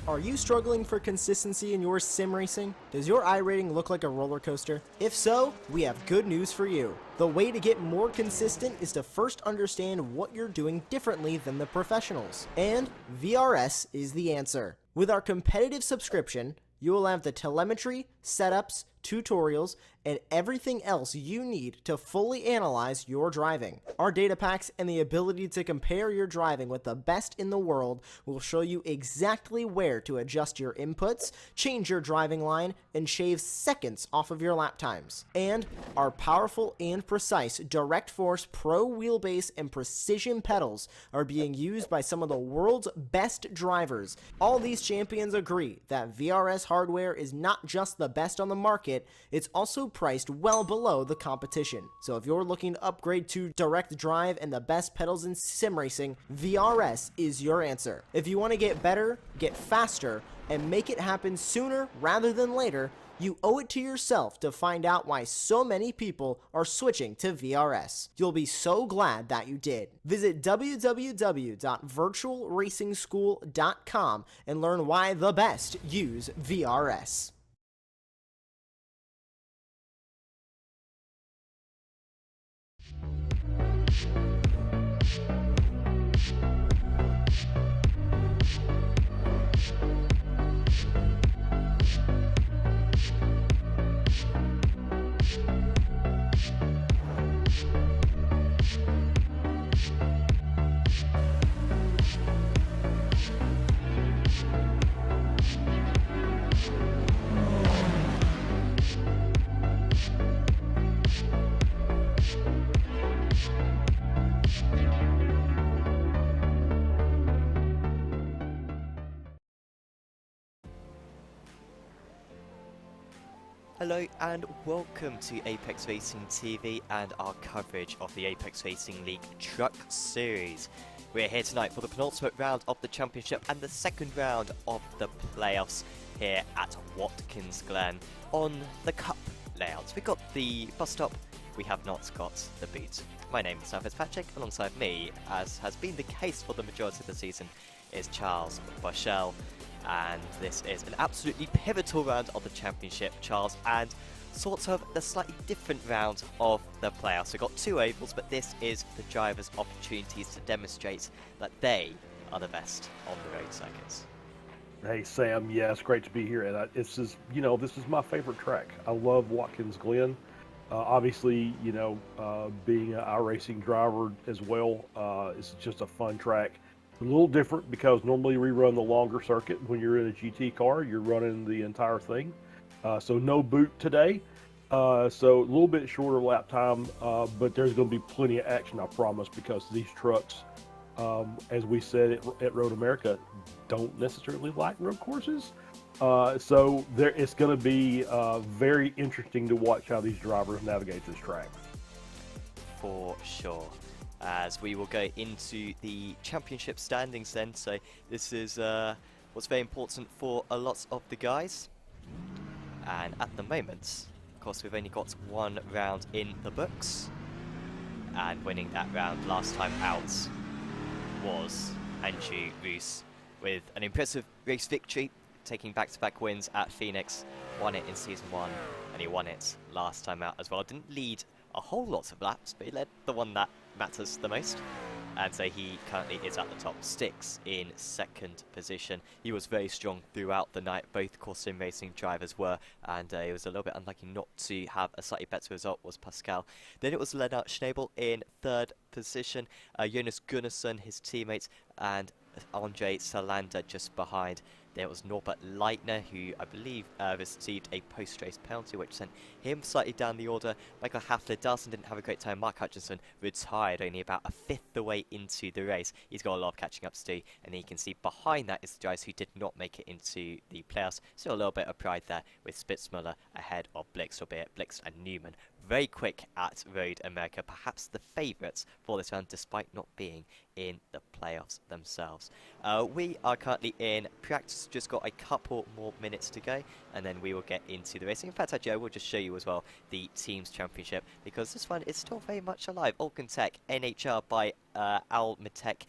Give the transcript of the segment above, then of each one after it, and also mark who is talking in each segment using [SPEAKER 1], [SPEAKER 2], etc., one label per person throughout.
[SPEAKER 1] Are you struggling for consistency in your sim racing? Does your iRating look like a roller coaster? If so, we have good news for you. The way to get more consistent is to first understand what you're doing differently than the professionals. And VRS is the answer. With our competitive subscription, you will have the telemetry, setups, tutorials, and everything else you need to fully analyze your driving. Our data packs and the ability to compare your driving with the best in the world will show you exactly where to adjust your inputs, change your driving line, and shave seconds off of your lap times. And our powerful and precise Direct Force Pro wheelbase and precision pedals are being used by some of the world's best drivers. All these champions agree that VRS hardware is not just the best on the market, it's also priced well below the competition. So if you're looking to upgrade to direct drive and the best pedals in sim racing, VRS is your answer. If you want to get better, get faster, and make it happen sooner rather than later, you owe it to yourself to find out why so many people are switching to VRS. You'll be so glad that you did. Visit www.virtualracingschool.com and learn why the best use VRS.
[SPEAKER 2] Hello and welcome to Apex Racing TV and our coverage of the Apex Racing League Truck Series. We're here tonight for the penultimate round of the championship and the second round of the playoffs here at Watkins Glen on the Cup layout. We've got the bus stop, we have not got the boot. My name is Sam Fitzpatrick, alongside me, as has been the case for the majority of the season, is Charles Boschel. And this is an absolutely pivotal round of the championship, Charles, and sort of the slightly different round of the playoffs. We've got two ovals, but this is the drivers' opportunities to demonstrate that they are the best on the road circuits.
[SPEAKER 3] Hey Sam, yeah, it's great to be here, and this is my favorite track. I love Watkins Glen. Obviously, being an iRacing driver as well, it's just a fun track. A little different because normally we run the longer circuit. When you're in a GT car, you're running the entire thing. So no boot today. So a little bit shorter lap time, but there's going to be plenty of action, I promise, because these trucks, as we said at Road America, don't necessarily like road courses. So it's going to be very interesting to watch how these drivers navigate this track.
[SPEAKER 2] For sure. As we will go into the championship standings then, so this is what's very important for a lot of the guys. And at the moment, of course, we've only got one round in the books, and winning that round last time out was Andrew Roos with an impressive race victory, taking back-to-back wins at Phoenix. Won it in Season 1, and he won it last time out as well. Didn't lead a whole lot of laps, but he led the one that matters the most, and so he currently is at the top. Sticks in second position. He was very strong throughout the night. Both course sim racing drivers were, and it was a little bit unlucky not to have a slightly better result was Pascal. Then it was Lennart Schnabel in third position, Jonas Gunnarsson, his teammate, and Andre Salander just behind. There was Norbert Leitner, who I believe received a post-race penalty, which sent him slightly down the order. Michael Hafler-Darson didn't have a great time. Mark Hutchinson retired only about a fifth the way into the race. He's got a lot of catching up to do, and you can see behind that is the guys who did not make it into the playoffs. Still a little bit of pride there with Spitzmuller ahead of Blix, albeit Blix and Newman very quick at Road America, perhaps the favourites for this round despite not being in the playoffs themselves. We are currently in practice, just got a couple more minutes to go, and then we will get into the racing. In fact, actually, I will just show you as well the Teams Championship, because this one is still very much alive. Alcan Tech, NHR by Al Mitek,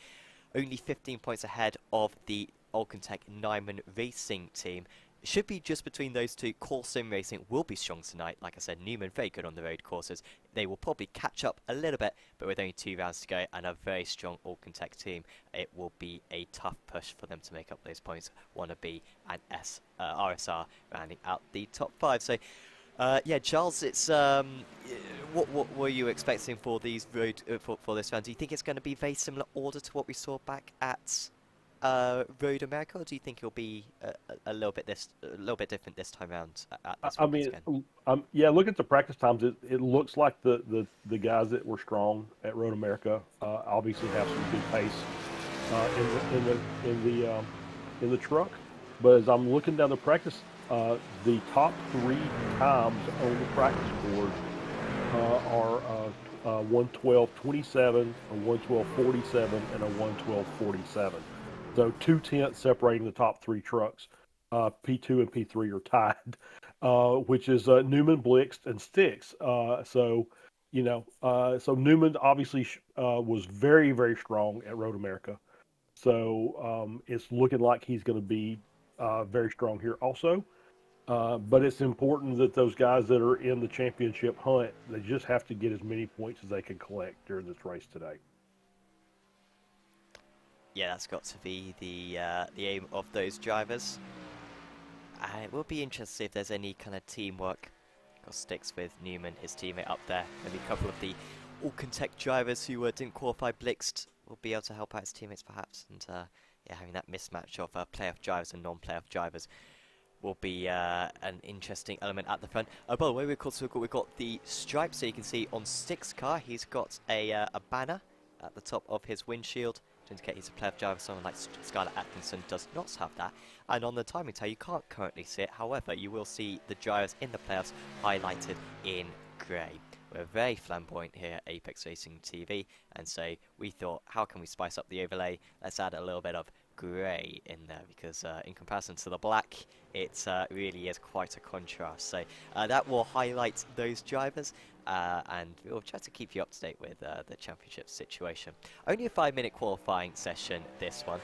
[SPEAKER 2] only 15 points ahead of the Alcantech Nyman Racing team. It should be just between those two. Core Sim Racing will be strong tonight. Like I said, Newman very good on the road courses. They will probably catch up a little bit, but with only 2 rounds to go and a very strong Alcantech team, it will be a tough push for them to make up those points. Wannabe and RSR rounding out the top 5. So, yeah, Charles, it's what were you expecting for these road for this round? Do you think it's going to be very similar order to what we saw back at Road America, or do you think it'll be a little bit different this time around at this Watkins Glen?
[SPEAKER 3] Yeah, look at the practice times. It looks like the guys that were strong at Road America obviously have some good pace in the truck. But as I'm looking down the practice, the top 3 times on the practice board are 1:12:27, a 1:12:47, and a 1:12:47. So 2/10 separating the top 3 trucks. P2 and P3 are tied, which is Newman, Blixt, and Sticks. So Newman obviously was very, very strong at Road America. So it's looking like he's going to be very strong here also. But it's important that those guys that are in the championship hunt, they just have to get as many points as they can collect during this race today.
[SPEAKER 2] Yeah, that's got to be the aim of those drivers. It will be interesting to see if there's any kind of teamwork. Got Sticks with Newman, his teammate up there. Maybe a couple of the Alcantech drivers who didn't qualify Blixt will be able to help out his teammates perhaps. And yeah, having that mismatch of playoff drivers and non-playoff drivers will be an interesting element at the front. By the way, we've got the stripe, so you can see on Sticks' car, he's got a banner at the top of his windshield to indicate he's a playoff driver. Someone like Skylar Atkinson does not have that. And on the timing tower, you can't currently see it. However, you will see the drivers in the playoffs highlighted in grey. We're very flamboyant here at Apex Racing TV, and so we thought, how can we spice up the overlay? Let's add a little bit of grey in there, because in comparison to the black, it really is quite a contrast. So that will highlight those drivers, and we'll try to keep you up to date with the championship situation. Only a 5-minute qualifying session, this one,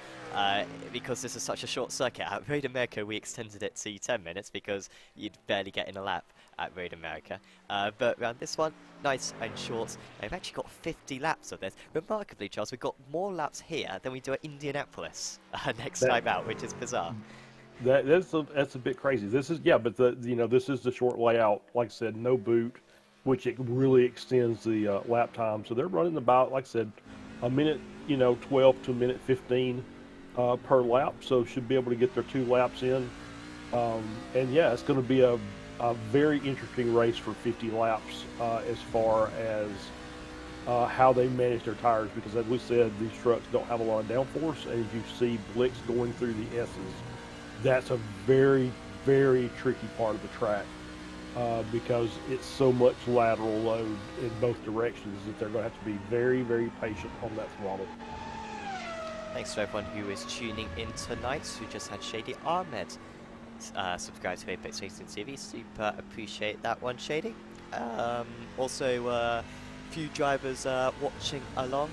[SPEAKER 2] because this is such a short circuit. At Road America, we extended it to 10 minutes because you'd barely get in a lap at Road America. But around this one, nice and short. We've actually got 50 laps of this. Remarkably, Charles, we've got more laps here than we do at Indianapolis next time out, which is bizarre.
[SPEAKER 3] That's a bit crazy. This is this is the short layout. Like I said, no boot, which it really extends the lap time. So they're running about, like I said, a minute 12 to a minute 15 per lap. So should be able to get their 2 laps in. And yeah, it's going to be a very interesting race for 50 laps as far as how they manage their tires, because as we said, these trucks don't have a lot of downforce, and as you see Blix going through the S's, that's a very, very tricky part of the track because it's so much lateral load in both directions that they're going to have to be very, very patient on that throttle.
[SPEAKER 2] Thanks to everyone who is tuning in tonight, who just had Shady Ahmed subscribe to Apex Racing TV. Super appreciate that one, Shady. Also, a few drivers watching along.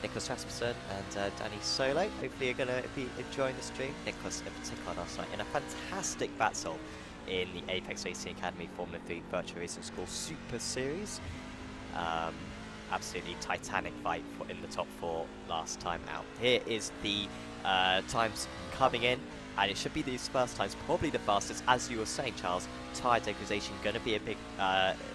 [SPEAKER 2] Nicholas Rasmussen and Danny Solo. Hopefully you're going to be enjoying the stream. Nicholas in particular last night in a fantastic battle in the Apex Racing Academy Formula 3 Virtual Racing School Super Series. Absolutely titanic fight in the top 4 last time out. Here is the times coming in, and it should be these first times, probably the fastest. As you were saying, Charles, tyre degradation going to be a big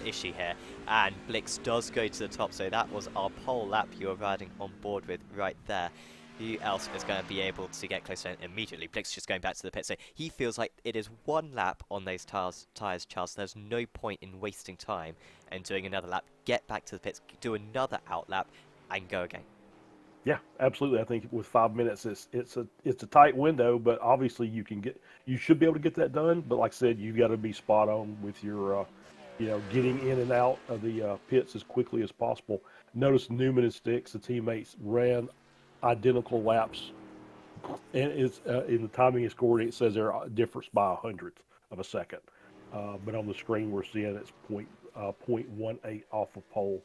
[SPEAKER 2] issue here, and Blix does go to the top, so that was our pole lap you were riding on board with right there. Who else is going to be able to get closer immediately? Blix just going back to the pit, so he feels like it is 1 lap on those tyres, Charles. There's no point in wasting time and doing another lap. Get back to the pits, do another out lap, and go again.
[SPEAKER 3] Yeah, absolutely. I think with 5 minutes, it's a tight window, but obviously you should be able to get that done. But like I said, you've got to be spot on with your, getting in and out of the pits as quickly as possible. Notice Newman and Sticks, the teammates, ran identical laps, and it's in the timing is scored. It says they're difference by 100th of a second, but on the screen we're seeing it's 0.18 off of pole.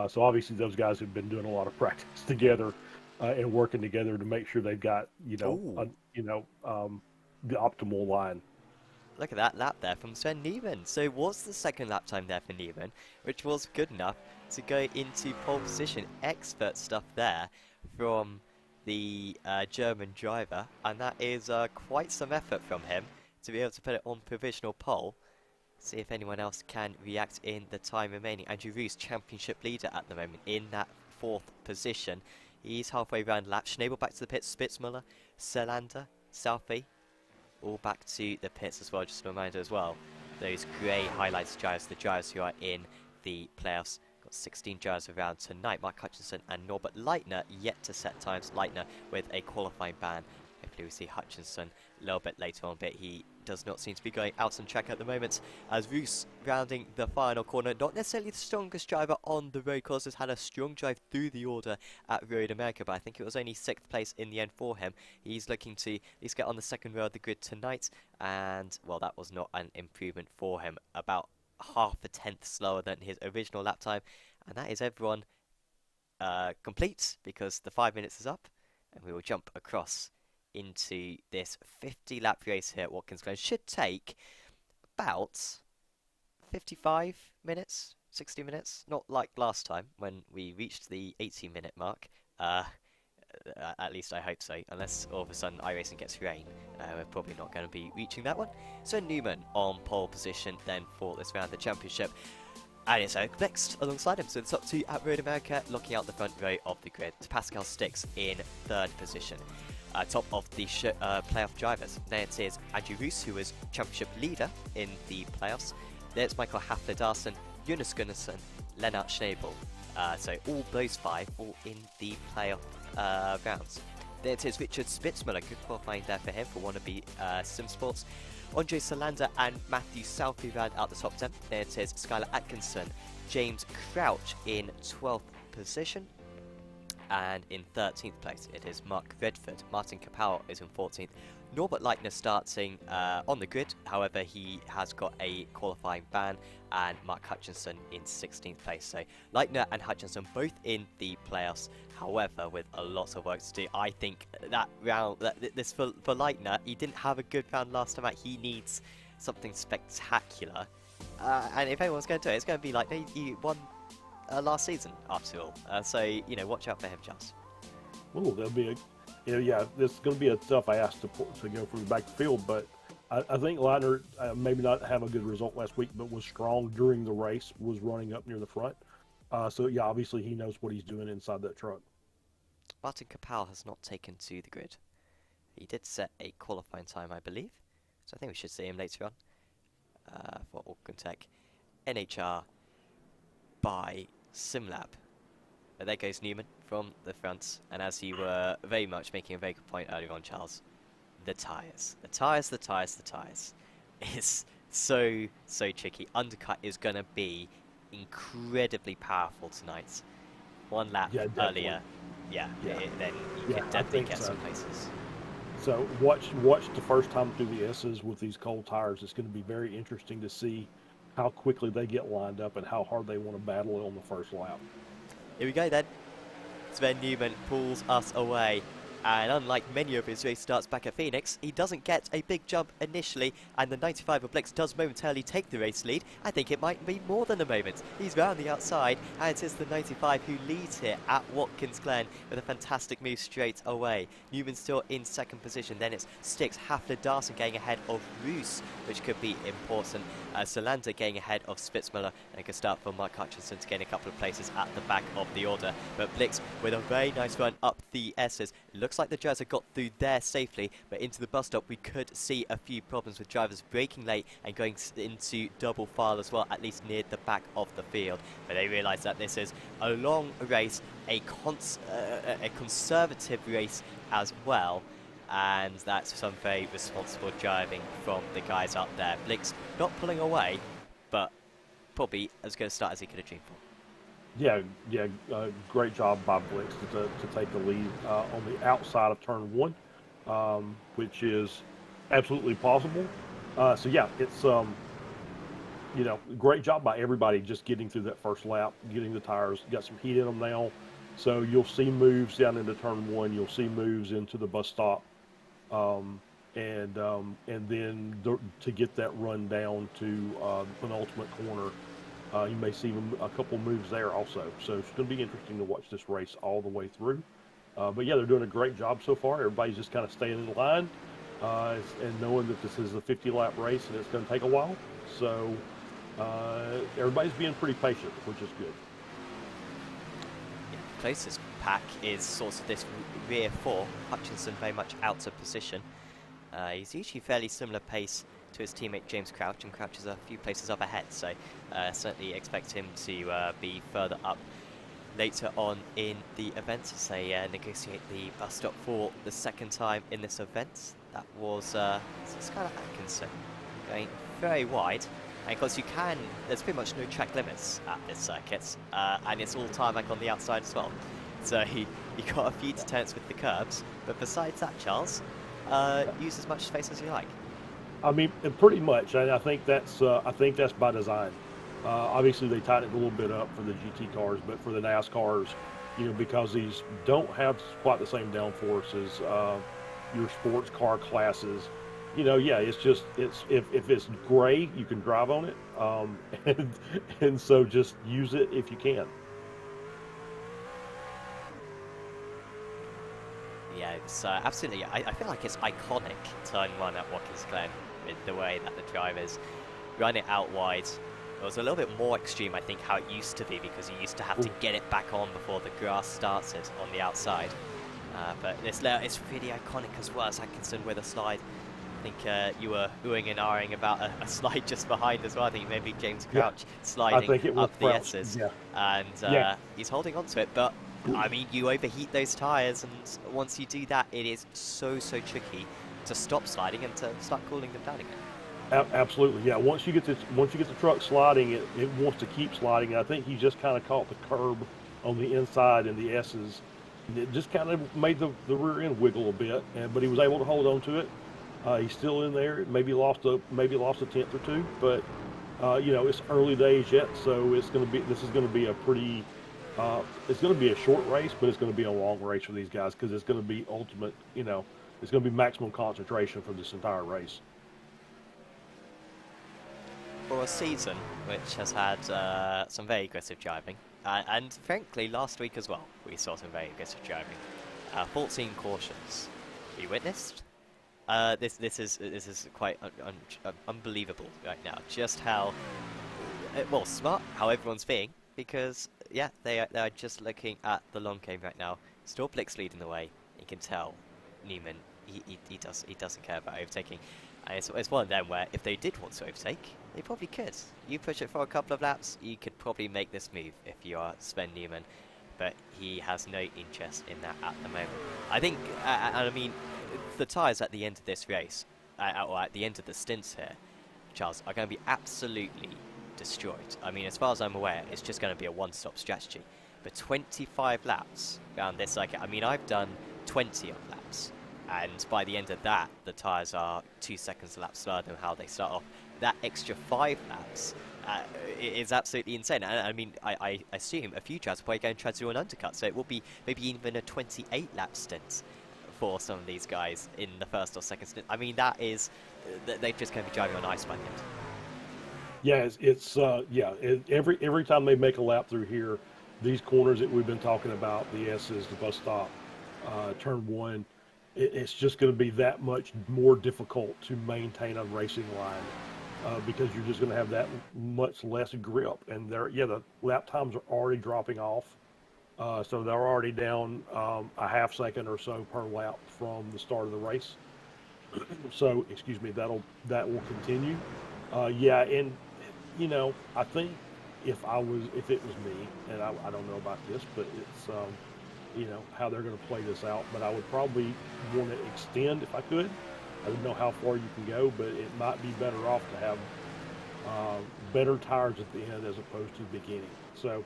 [SPEAKER 3] So obviously those guys have been doing a lot of practice together and working together to make sure they've got
[SPEAKER 2] Ooh.
[SPEAKER 3] the optimal line.
[SPEAKER 2] Look at that lap there from Sven Neiman. So it was the second lap time there for Neiman, which was good enough to go into pole position. Expert stuff there from the German driver, and that is quite some effort from him to be able to put it on provisional pole. See if anyone else can react in the time remaining. Andrew Roos, championship leader at the moment, in that 4th position. He's halfway around lap. Schnabel back to the pits. Spitzmuller, Selander, Southey, all back to the pits as well. Just a reminder as well, those grey highlights drivers, the drivers who are in the playoffs. Got 16 drivers around tonight. Mark Hutchinson and Norbert Leitner yet to set times. Leitner with a qualifying ban. Hopefully we see Hutchinson a little bit later on, but he does not seem to be going out on track at the moment. As Roos rounding the final corner, not necessarily the strongest driver on the road courses, had a strong drive through the order at Road America, but I think it was only 6th place in the end for him. He's looking to at least get on the second row of the grid tonight, and well, that was not an improvement for him. About half a tenth slower than his original lap time, and that is everyone complete, because the 5 minutes is up, and we will jump across into this 50 lap race here at Watkins Glen. Should take about 55 minutes, 60 minutes, not like last time when we reached the 80-minute mark. At least I hope so, unless all of a sudden iRacing gets rain. We're probably not going to be reaching that one. So Newman on pole position then for this round of the championship. And it's Eric Blixt alongside him. So the top two at Road America, looking out the front row of the grid. Pascal Sticks in 3rd position. Top of the playoff drivers. There it is Andrew Roos, who was championship leader in the playoffs. There's Michael Hafler-Darson, Jonas Gunnarsson, Lennart Schnabel. So all those 5 all in the playoff rounds. There it is Richard Spitzmuller, good qualifying there for him for wannabe Sim Sports. Andre Solander and Matthew Southey round out the top 10. There it is Skylar Atkinson, James Crouch in 12th position. And in 13th place, it is Mark Redford. Martin Kapau is in 14th. Norbert Leitner starting on the grid. However, he has got a qualifying ban. And Mark Hutchinson in 16th place. So Leitner and Hutchinson both in the playoffs. However, with a lot of work to do. I think that round, this for Leitner, he didn't have a good round last time out. He needs something spectacular. And if anyone's going to do it, it's going to be like he won last season, after all. So, watch out for him, Charles.
[SPEAKER 3] Well, there'll be this is going to be a tough ask to go from the backfield, but I think Leitner maybe not have a good result last week, but was strong during the race, was running up near the front. So, yeah, obviously he knows what he's doing inside that truck.
[SPEAKER 2] Martin Kapal has not taken to the grid. He did set a qualifying time, I believe. So I think we should see him later on for Auckland Tech. NHR by SimLab. But there goes Newman from the front, and as you were very much making a very good point earlier on, Charles, the tyres. The tyres, the tyres, the tyres. It's so tricky. Undercut is going to be incredibly powerful tonight. One lap earlier, then you can definitely get some places.
[SPEAKER 3] So watch the first time through the S's with these cold tires. It's going to be very interesting to see how quickly they get lined up and how hard they want to battle it on the first lap.
[SPEAKER 2] Here we go then. Sven Newman pulls us away. And unlike many of his race starts back at Phoenix, he doesn't get a big jump initially, and the 95 of Blix does momentarily take the race lead. I think it might be more than a moment. He's round the outside, and it is the 95 who leads here at Watkins Glen with a fantastic move straight away. Newman still in 2nd position, then it's Sticks, Hafler-Darson getting ahead of Roos, which could be important. Solander getting ahead of Spitzmuller, and a good start for Mark Hutchinson to gain a couple of places at the back of the order. But Blix with a very nice run up the S's. Looks like the drivers have got through there safely, but into the bus stop we could see a few problems with drivers braking late and going into double file as well, at least near the back of the field. But they realise that this is a long race, a conservative race as well, and that's some very responsible driving from the guys up there. Blix not pulling away, but probably as good a start as he could have dreamed for.
[SPEAKER 3] Yeah, great job by Blix to take the lead on the outside of turn 1, which is absolutely possible. So yeah, it's great job by everybody just getting through that first lap, getting the tires, got some heat in them now, So you'll see moves down into turn one. You'll see moves into the bus stop, and then to get that run down to penultimate corner, you may see a couple moves there also. So it's going to be interesting to watch this race all the way through. But yeah, they're doing a great job so far. Everybody's just kind of staying in line and knowing that this is a 50-lap race and it's going to take a while. So everybody's being pretty patient, which is good.
[SPEAKER 2] Yeah, closest pack is sort of this rear four. Hutchinson very much out of position. He's usually fairly similar pace to his teammate James Crouch, and Crouch is a few places up ahead, so certainly expect him to be further up later on in the event as they negotiate the bus stop for the second time in this event. That was Skylar Atkinson going very wide. And of course there's pretty much no track limits at this circuit, and it's all tarmac on the outside as well. So you got a few deterrents with the curbs, but besides that, Charles, use as much space as you like.
[SPEAKER 3] I mean, pretty much. I think that's by design. Obviously, they tighten it a little bit up for the GT cars, but for the NASCARs, because these don't have quite the same downforce as your sports car classes. Yeah, it's just if it's gray, you can drive on it, and so just use it if you can.
[SPEAKER 2] Yeah, it's absolutely. I feel like it's iconic turn one at Watkins Glen with the way that the drivers run it out wide. It was a little bit more extreme, I think, how it used to be, because you used to have to get it back on before the grass started on the outside. But it's really iconic as well as Atkinson with a slide. I think you were oohing and ahhing about a slide just behind as well. I think maybe James Crouch sliding up the S's.
[SPEAKER 3] Yeah.
[SPEAKER 2] And he's holding on to it. But, I mean, you overheat those tyres, and once you do that, it is so tricky to stop sliding and to start cooling them down again.
[SPEAKER 3] Absolutely, yeah. Once you get the truck sliding, it wants to keep sliding. And I think he just kind of caught the curb on the inside in the S's. And it just kind of made the rear end wiggle a bit, but he was able to hold on to it. He's still in there. Maybe lost a tenth or two, but it's early days yet, so this is going to be a pretty. It's going to be a short race, but it's going to be a long race for these guys because it's going to be ultimate. It's going to be maximum concentration for this entire race.
[SPEAKER 2] For a season which has had some very aggressive driving, and frankly last week as well we saw some very aggressive driving. 14 cautions we witnessed. This is quite unbelievable right now. Just how smart how everyone's being, because yeah, they are just looking at the long game right now. Storblick's leading the way. You can tell Newman he doesn't care about overtaking. And it's one of them where if they did want to overtake, they probably could. You push it for a couple of laps, you could probably make this move if you are Sven Newman, but he has no interest in that at the moment. I think, and I mean, the tyres at the end of this race, or at the end of the stints here, Charles, are going to be absolutely destroyed. I mean, as far as I'm aware, it's just going to be a one-stop strategy. But 25 laps around this circuit, I mean, I've done 20 of laps. And by the end of that, the tyres are 2 seconds a lap slower than how they start off. That extra 5 laps is absolutely insane. And I mean, I assume a few drivers are probably going to try to do an undercut. So it will be maybe even a 28-lap stint for some of these guys in the first or second stint. I mean, that is, they're just going to be driving on ice by the end.
[SPEAKER 3] Yeah, every time they make a lap through here, these corners that we've been talking about, the S's, the bus stop, turn one, it's just going to be that much more difficult to maintain a racing line because you're just going to have that much less grip. And the lap times are already dropping off. So they're already down a half second or so per lap from the start of the race. So, excuse me, that will continue. And I think if it was me, and I don't know about this, but it's how they're going to play this out. But I would probably want to extend if I could. I don't know how far you can go, but it might be better off to have better tires at the end as opposed to the beginning. So,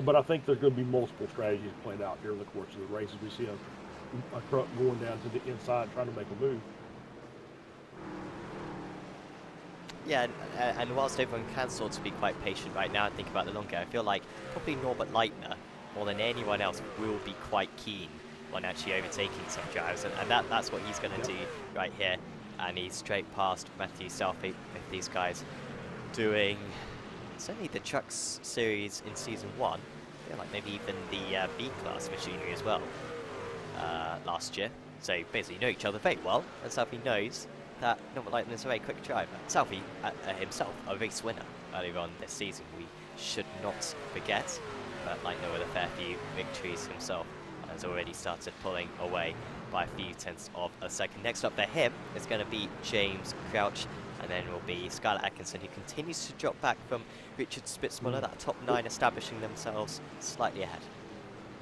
[SPEAKER 3] but I think there's going to be multiple strategies played out during the course of the race as we see a truck going down to the inside trying to make a move.
[SPEAKER 2] Yeah, and whilst everyone can sort of be quite patient right now and think about the long game, I feel like probably Norbert Leitner more than anyone else, will be quite keen on actually overtaking some drivers, and that's what he's going to do right here. And he's straight past Matthew Southey with these guys doing certainly the Trucks series in Season 1. I feel like maybe even the B-Class machinery as well last year. So basically know each other very well, and Southey knows that Norman Lightning is a very quick driver. Southey himself, a race winner earlier on this season, we should not forget. But Lightner with a fair few victories himself has already started pulling away by a few tenths of a second. Next up for him is going to be James Crouch, and then will be Skylar Atkinson, who continues to drop back from Richard Spitzmuller, that top 9 establishing themselves slightly ahead.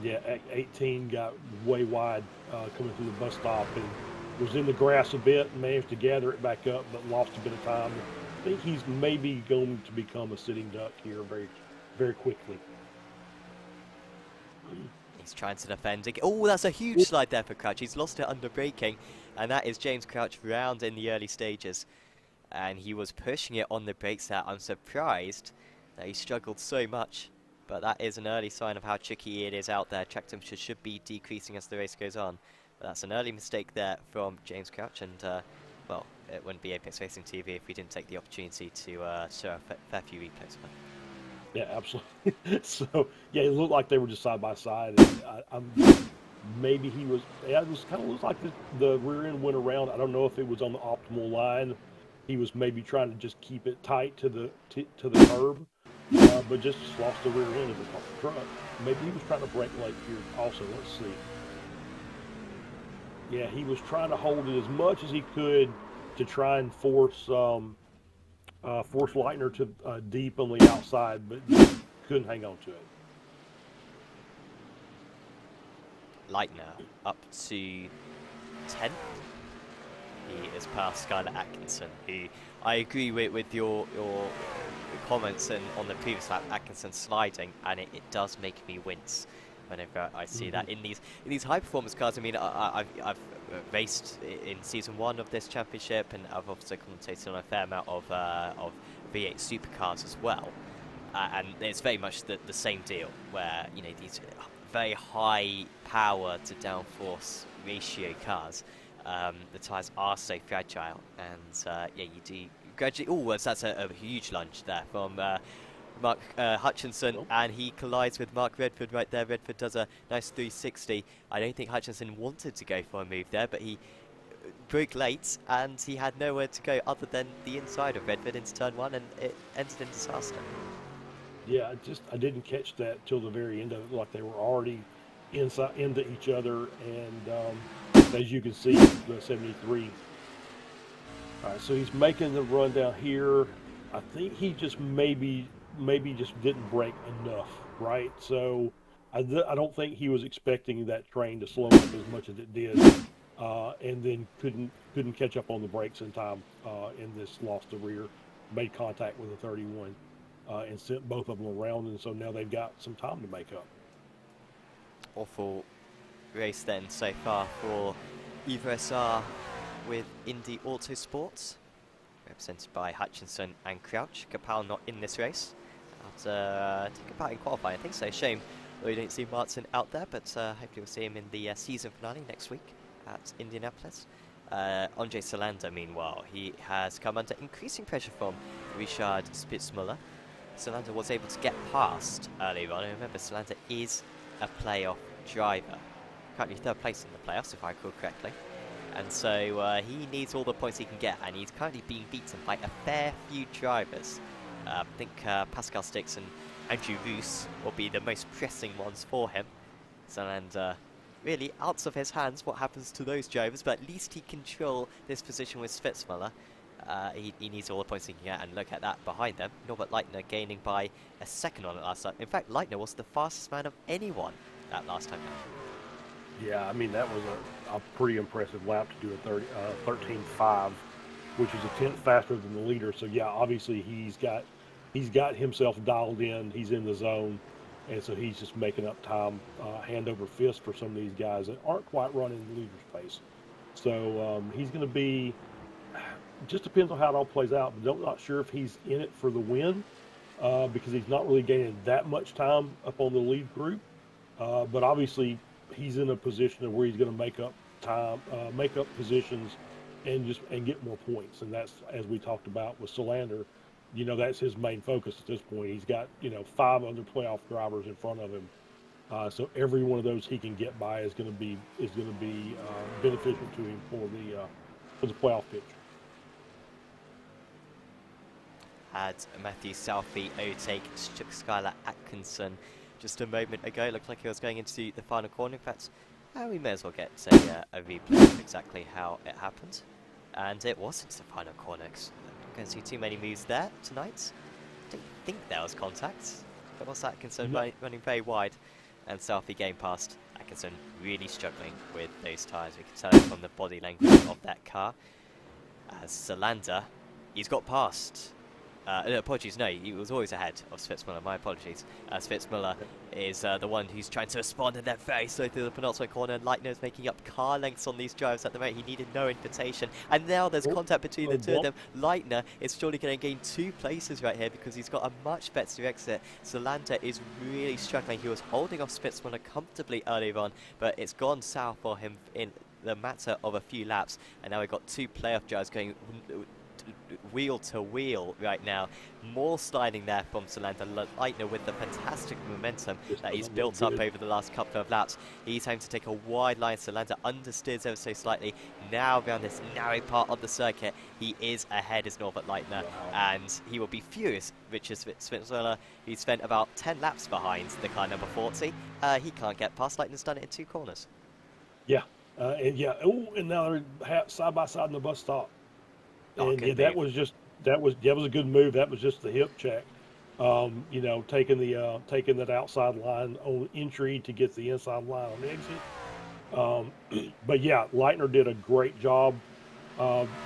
[SPEAKER 3] Yeah, 18 got way wide coming through the bus stop and was in the grass a bit and managed to gather it back up, but lost a bit of time. I think he's maybe going to become a sitting duck here very, very quickly.
[SPEAKER 2] He's trying to defend. Oh, that's a huge slide there for Crouch. He's lost it under braking, and that is James Crouch round in the early stages. And he was pushing it on the brakes there. I'm surprised that he struggled so much, but that is an early sign of how tricky it is out there. Track temperature should be decreasing as the race goes on. But that's an early mistake there from James Crouch, and well, it wouldn't be Apex Racing TV if we didn't take the opportunity to show a fair few replays.
[SPEAKER 3] Yeah, absolutely. So, yeah, it looked like they were just side by side. And maybe he was. Yeah, it was kind of looks like the rear end went around. I don't know if it was on the optimal line. He was maybe trying to just keep it tight to the curb, but just lost the rear end of the truck. Maybe he was trying to brake late here. Also, let's see. Yeah, he was trying to hold it as much as he could to try and force Leitner to deep on the outside, but couldn't hang on to it.
[SPEAKER 2] Leitner up to 10th. He is past Skylar Atkinson, who I agree with your comments and on the previous lap, Atkinson sliding, and it does make me wince whenever I see that in these high performance cars. I mean, I've raced in Season 1 of this championship, and I've also commentated on a fair amount of V8 supercars as well, and it's very much the same deal, where you know these very high power to downforce ratio cars, the tyres are so fragile, and yeah, you do gradually. Oh, that's a huge lunge there from Mark Hutchinson, and he collides with Mark Redford right there. Redford does a nice 360. I don't think Hutchinson wanted to go for a move there, but he broke late, and he had nowhere to go other than the inside of Redford into turn 1, and it ended in disaster.
[SPEAKER 3] Yeah, I didn't catch that till the very end of it. Like they were already into each other, and as you can see, the 73. All right, so he's making the run down here. I think he just maybe just didn't brake enough, right? So I don't think he was expecting that train to slow up as much as it did, and then couldn't catch up on the brakes in time. In this lost the rear, made contact with the 31, and sent both of them around, and so now they've got some time to make up.
[SPEAKER 2] Awful race then so far for Evo SR with Indy Autosports, represented by Hutchinson and Crouch. Kapal not in this race after taking part in qualifying, I think so. Shame that we don't see Martin out there, but hopefully we'll see him in the season finale next week at Indianapolis. Andre Salander, meanwhile, he has come under increasing pressure from Richard Spitzmuller. Salander was able to get past earlier on. I remember Salander is a playoff driver, currently 3rd place in the playoffs if I recall correctly, and so he needs all the points he can get, and he's currently being beaten by a fair few drivers. I think Pascal Stix and Andrew Roos will be the most pressing ones for him. Salander really out of his hands what happens to those drivers, but at least he control this position with Spitzmuller. He needs all the points he can get, and look at that behind them. Norbert Leitner gaining by a second on it last time. In fact, Leitner was the fastest man of anyone that last time.
[SPEAKER 3] Yeah, I mean, that was a pretty impressive lap to do a 13.5, which is a tenth faster than the leader. So yeah, obviously he's got himself dialed in. He's in the zone, and so he's just making up time, hand over fist for some of these guys that aren't quite running the leader's pace. So he's going to be. Just depends on how it all plays out, but I'm not sure if he's in it for the win, because he's not really gaining that much time up on the lead group. But obviously, he's in a position where he's going to make up time, make up positions, and get more points. And that's, as we talked about with Solander, that's his main focus at this point. He's got 5 other playoff drivers in front of him, so every one of those he can get by is going to be beneficial to him for the playoff picture.
[SPEAKER 2] Had Matthew Southey overtake Skylar Atkinson just a moment ago. It looked like he was going into the final corner. In fact, we may as well get a replay of exactly how it happened. And it was into the final corner. I'm not going to see too many moves there tonight. I don't think there was contact. But was Atkinson running very wide, and Southey game past. Atkinson really struggling with those tyres. We can tell it from the body length of that car. As Solander, he's got past. Apologies, no, he was always ahead of Spitzmüller, my apologies. Spitzmüller is the one who's trying to respond, and they're very slow through the penultimate corner. Leitner's making up car lengths on these drivers at the moment. He needed no invitation, and now there's contact between the two of them. Leitner is surely going to gain 2 places right here because he's got a much better exit. Solander is really struggling. He was holding off Spitzmüller comfortably earlier on, but it's gone south for him in the matter of a few laps, and now we've got 2 playoff drivers going wheel to wheel right now. More sliding there from Solander. Leitner with the fantastic momentum that he's built up over the last couple of laps. He's having to take a wide line. Solander understeers ever so slightly. Now around this narrow part of the circuit, he is ahead as Norbert Leitner, and he will be furious. Richard Spitzmüller, he spent about 10 laps behind the car number 40. He can't get past. Leitner's done it in 2 corners.
[SPEAKER 3] Yeah, and now they're side by side in the bus stop. And that was a good move. That was just the hip check, taking that outside line on entry to get the inside line on exit. But yeah, Leitner did a great job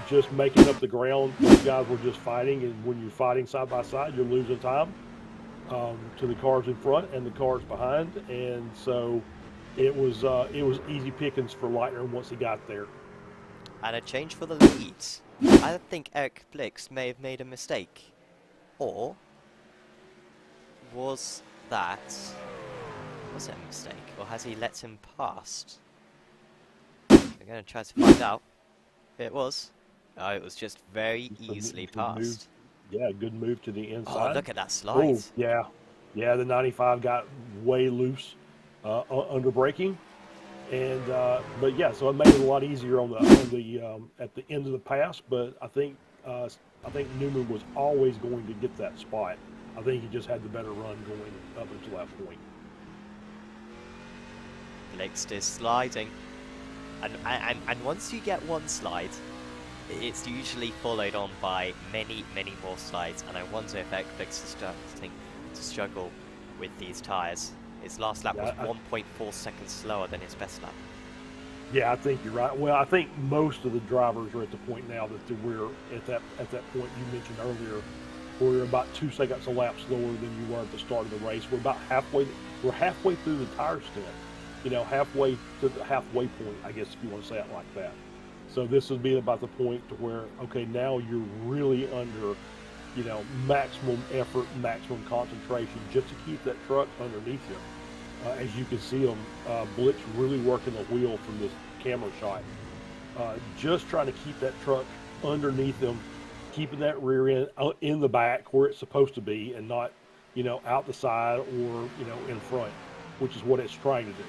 [SPEAKER 3] just making up the ground. Those guys were just fighting, and when you're fighting side by side, you're losing time to the cars in front and the cars behind, and so it was easy pickings for Leitner once he got there.
[SPEAKER 2] And a change for the lead. I think Eric Blix may have made a mistake. Or was it a mistake? Or has he let him past? We're going to try to find out. It was. Oh, it was just very easily passed.
[SPEAKER 3] Yeah, good move to the inside.
[SPEAKER 2] Oh, look at that slide.
[SPEAKER 3] Oh, yeah, the 95 got way loose under braking. And but yeah, so it made it a lot easier on the at the end of the pass. But I think Newman was always going to get that spot. I think he just had the better run going up until that point.
[SPEAKER 2] Blix is sliding, and once you get one slide, it's usually followed on by many more slides. And I wonder if Eric Blix is starting to struggle with these tyres. His last lap was 1.4 seconds slower than his best lap.
[SPEAKER 3] Yeah, I think you're right. Well, I think most of the drivers are at the point now that we're at that point you mentioned earlier, where we're about 2 seconds a lap slower than you were at the start of the race. We're about halfway. We're halfway through the tire stint. Halfway to the halfway point, I guess, if you want to say it like that. So this would be about the point to where, okay, now you're really under, maximum effort, maximum concentration just to keep that truck underneath you. As you can see him, Blix really working the wheel from this camera shot. Just trying to keep that truck underneath him, keeping that rear end in the back where it's supposed to be and not, out the side or, in front, which is what it's trying to do.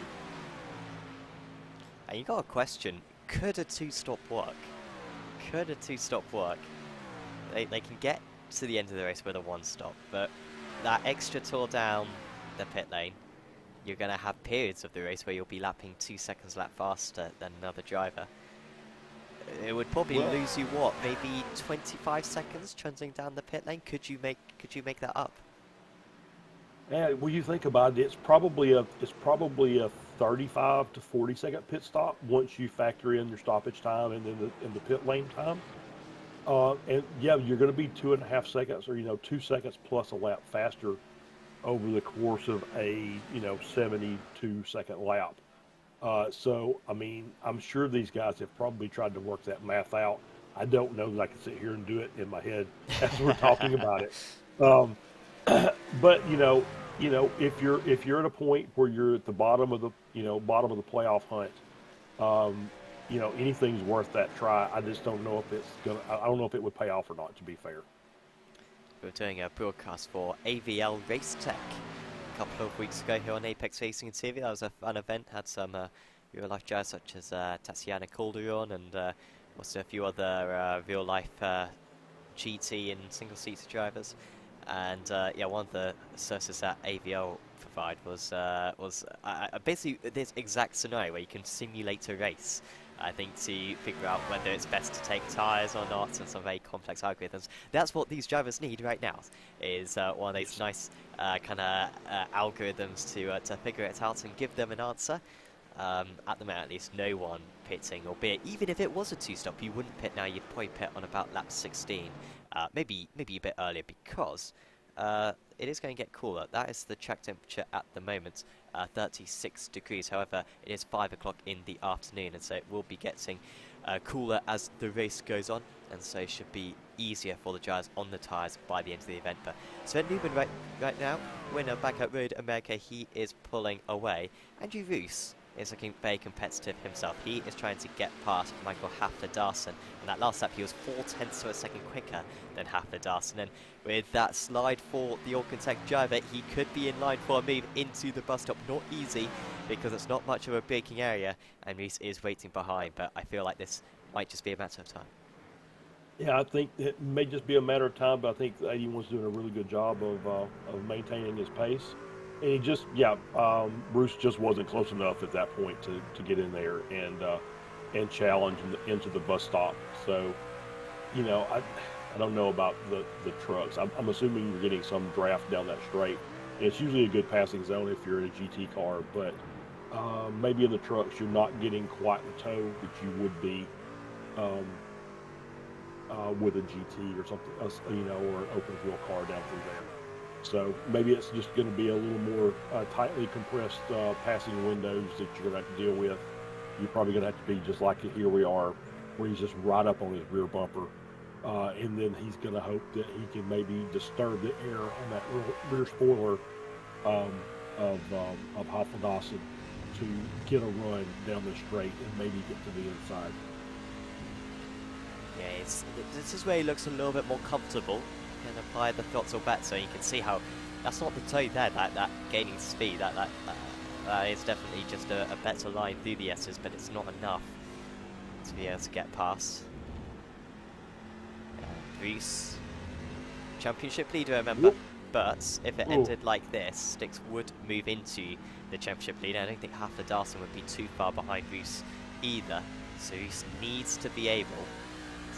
[SPEAKER 2] And you got a question, could a 2-stop work? Could a 2-stop work? They can get to the end of the race with a 1-stop, but that extra tour down the pit lane, you're going to have periods of the race where you'll be lapping 2 seconds a lap faster than another driver. It would probably lose you maybe 25 seconds trundling down the pit lane. Could you make that up?
[SPEAKER 3] Yeah, when you think about it, it's probably a 35 to 40 second pit stop once you factor in your stoppage time and then the pit lane time. And yeah, you're going to be 2.5 seconds or 2 seconds plus a lap faster over the course of a 72 second lap. So I mean, I'm sure these guys have probably tried to work that math out. I don't know that I can sit here and do it in my head as we're talking about it. But you know, if you're at a point where you're at the bottom of the bottom of the playoff hunt, um, you know, anything's worth that try. I just don't know if it's gonna. I don't know if it would pay off or not. To be fair.
[SPEAKER 2] We were doing a broadcast for AVL Race Tech a couple of weeks ago here on Apex Racing TV. That was a fun event. Had some real life drivers such as Tatiana Calderon and also a few other real life GT and single seater drivers. And yeah, one of the services that AVL provide was basically this exact scenario where you can simulate a race. I think to figure out whether it's best to take tyres or not, and some very complex algorithms. That's what these drivers need right now, is one of those nice kind of algorithms to figure it out and give them an answer. At the moment, at least, no one pitting, albeit even if it was a two-stop, you wouldn't pit now. You'd probably pit on about lap 16, maybe a bit earlier, because it is going to get cooler. That is the track temperature at the moment, 36 degrees. However, it is 5 o'clock in the afternoon, and so it will be getting cooler as the race goes on, and so it should be easier for the drivers on the tyres by the end of the event. But Sven Newman right now, winner back at Road America, he is pulling away. Andrew Roos is looking very competitive himself. He is trying to get past Michael Hafler-Darson. And that last lap, he was 0.4 of a second quicker than Hafler-Darson. And with that slide for the Auckland driver, he could be in line for a move into the bus stop. Not easy, because it's not much of a braking area, and Reese is waiting behind. But I feel like this might just be a matter of time.
[SPEAKER 3] Yeah, I think it may just be a matter of time, but I think the 81's doing a really good job of maintaining his pace. And he just, Bruce just wasn't close enough at that point to get in there and challenge into the bus stop. So, you know, I don't know about the trucks. I'm assuming you're getting some draft down that straight. And it's usually a good passing zone if you're in a GT car, but maybe in the trucks you're not getting quite the toe that you would be with a GT or something, you know, or an open wheel car down through there. So maybe it's just going to be a little more tightly compressed passing windows that you're going to have to deal with. You're probably going to have to be just like here we are, where he's just right up on his rear bumper. And then he's going to hope that he can maybe disturb the air on that rear spoiler of Hafler-Darson to get a run down the straight and maybe get to the inside.
[SPEAKER 2] Yeah, this is where he looks a little bit more comfortable. Can apply the throttle back, so you can see how that's not the toe there, that gaining speed, that is definitely just a better line through the S's, but it's not enough to be able to get past. Reese, championship leader, remember, but if it ended like this, Sticks would move into the championship lead. I don't think Hafler-Darson would be too far behind Reese either, so Reese needs to be able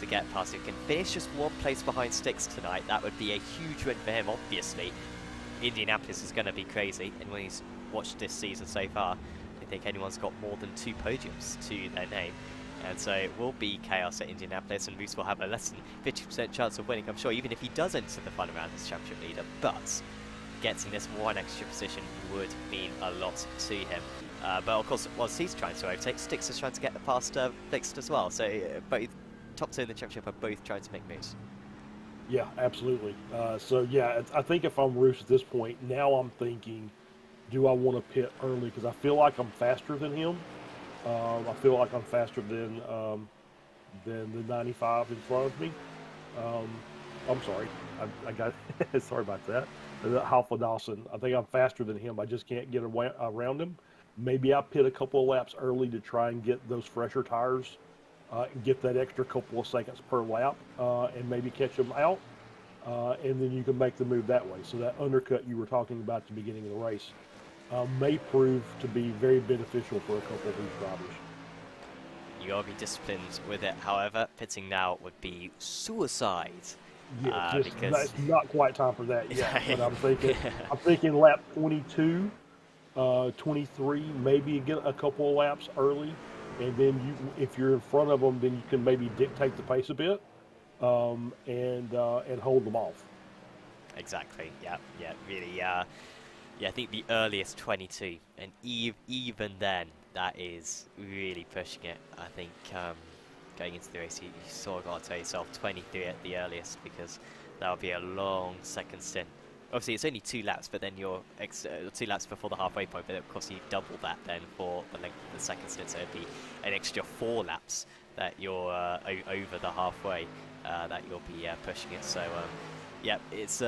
[SPEAKER 2] to get past. If he can finish just one place behind Sticks tonight, that would be a huge win for him. Obviously, Indianapolis is going to be crazy, and when he's watched this season so far, I think anyone's got more than 2 podiums to their name. And so it will be chaos at Indianapolis, and Roos will have a less than 50% chance of winning, I'm sure, even if he does enter the final round as championship leader. But getting this one extra position would mean a lot to him. But of course, whilst he's trying to overtake, Sticks is trying to get past fixed as well. So both top 2 in the championship are both trying to make moves.
[SPEAKER 3] Yeah, absolutely. So yeah, I think if I'm Roos at this point, now I'm thinking, do I want to pit early? Because I feel like I'm faster than him. I feel like I'm faster than the 95 in front of me. I'm sorry, I got sorry about that. Hafler-Darson, I think I'm faster than him. I just can't get around him. Maybe I pit a couple of laps early to try and get those fresher tires, and get that extra couple of seconds per lap, and maybe catch them out, and then you can make the move that way. So that undercut you were talking about at the beginning of the race may prove to be very beneficial for a couple of these drivers.
[SPEAKER 2] You gotta be disciplined with it. However, pitting now would be suicide.
[SPEAKER 3] Yeah,
[SPEAKER 2] because
[SPEAKER 3] that's not quite time for that yet. But I'm thinking lap 22, 23, maybe get a couple of laps early, and then if you're in front of them, then you can maybe dictate the pace a bit, and hold them off.
[SPEAKER 2] Exactly. Yeah. Really. Yeah, I think the earliest 22, and even then, that is really pushing it. I think going into the race, you sort of got to tell yourself 23 at the earliest, because that would be a long second stint obviously it's only 2 laps, but then you're 2 laps before the halfway point, but of course you double that then for the length of the second stint, so it'd be an extra 4 laps that you're over the halfway that you'll be pushing it. So yeah, it's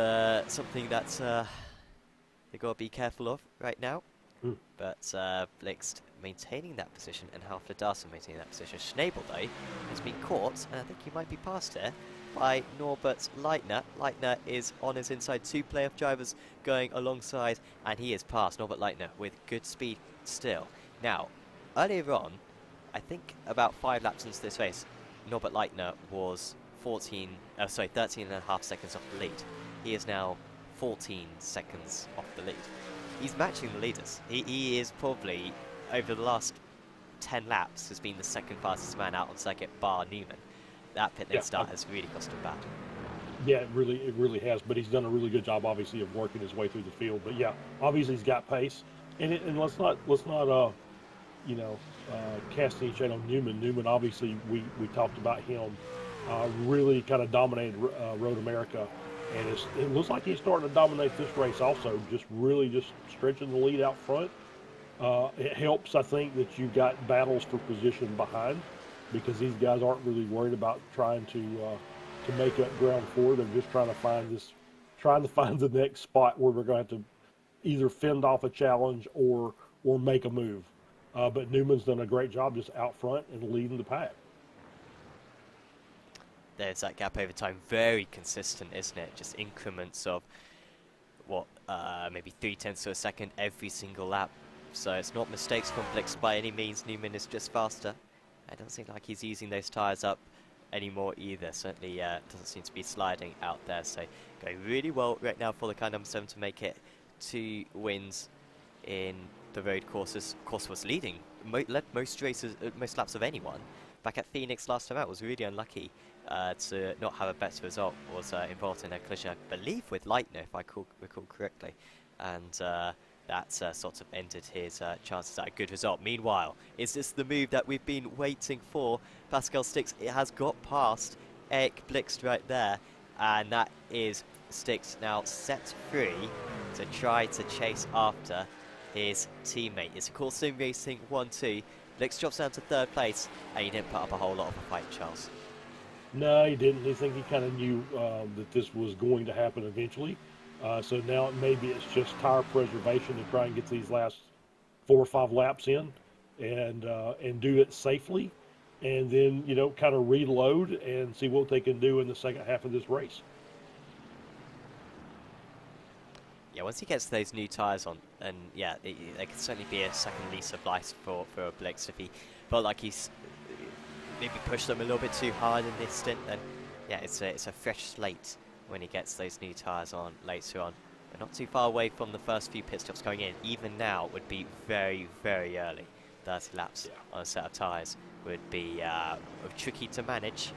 [SPEAKER 2] something that they've got to be careful of right now. But Blixt maintaining that position and Halfler Darson maintaining that position. Schnabel, though, has been caught, and I think he might be passed here, by Norbert Leitner. Leitner is on his inside, 2 playoff drivers going alongside, and he is past Norbert Leitner with good speed still. Now, earlier on, I think about 5 laps into this race, Norbert Leitner was 13 and a half seconds off the lead. He is now 14 seconds off the lead. He's matching the leaders. He is probably, over the last 10 laps, has been the second fastest man out on circuit, bar Newman. That pit lane start has really cost him bad.
[SPEAKER 3] Yeah, it really has. But he's done a really good job, obviously, of working his way through the field. But yeah, obviously he's got pace. And let's not casting each shade on Newman. Newman, obviously, we talked about him, really kind of dominated Road America. And it looks like he's starting to dominate this race also, just stretching the lead out front. It helps, I think, that you've got battles for position behind, because these guys aren't really worried about trying to make up ground forward. They're just trying to find the next spot where they're going to have to either fend off a challenge or make a move. But Newman's done a great job just out front and leading the pack.
[SPEAKER 2] There's that gap over time, very consistent, isn't it? Just increments of maybe 0.3 of a second every single lap. So it's not mistakes complex by any means. Newman is just faster. It doesn't seem like he's using those tyres up anymore either. Certainly doesn't seem to be sliding out there. So going really well right now for the car number 7 to make it 2 wins in the road courses. Of course, was leading, led most races, most laps of anyone. Back at Phoenix last time out, was really unlucky to not have a better result. Was involved in a collision, I believe, with Leitner, if I recall correctly, and that sort of ended his chances at a good result. Meanwhile, is this the move that we've been waiting for? Pascal Stix, it has got past Eric Blixt right there, and that is Stix now set free to try to chase after his teammate. It's a course sim racing 1-2. Blixt drops down to 3rd place, and he didn't put up a whole lot of a fight, Charles.
[SPEAKER 3] No, he didn't. I think he kind of knew that this was going to happen eventually. So now maybe it's just tire preservation to try and get these last 4 or 5 laps in, and do it safely, and then kind of reload and see what they can do in the second half of this race.
[SPEAKER 2] Yeah, once he gets those new tyres on, and yeah, there could certainly be a second lease of life for Blixt. If he felt like he's maybe pushed them a little bit too hard in this stint, then yeah, it's a fresh slate when he gets those new tyres on later on. We're not too far away from the first few pit stops going in. Even now would be very, very early. 30 laps on a set of tyres would be tricky to manage,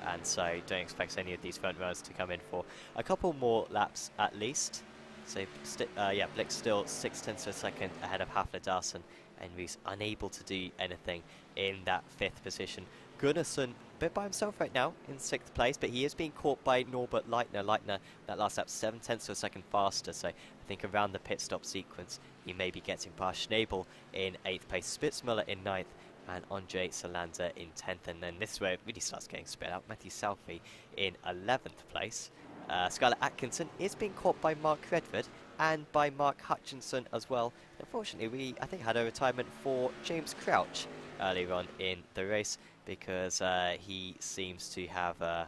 [SPEAKER 2] and so don't expect any of these front runners to come in for a couple more laps at least. So Blixt still 0.6 of a second ahead of Halfler Darson, and he's unable to do anything in that 5th position. Gunnarsson a bit by himself right now in 6th place, but he is being caught by Norbert Leitner. Leitner, that last lap, 0.7 of a second faster, so I think around the pit stop sequence he may be getting past Schnabel in 8th place, Spitzmüller in 9th, and Andre Salander in 10th. And then this is where it really starts getting spread out. Matthew Southey in 11th place. Skylar Atkinson is being caught by Mark Redford and by Mark Hutchinson as well. Unfortunately, we, I think, had a retirement for James Crouch earlier on in the race, because he seems to have, well,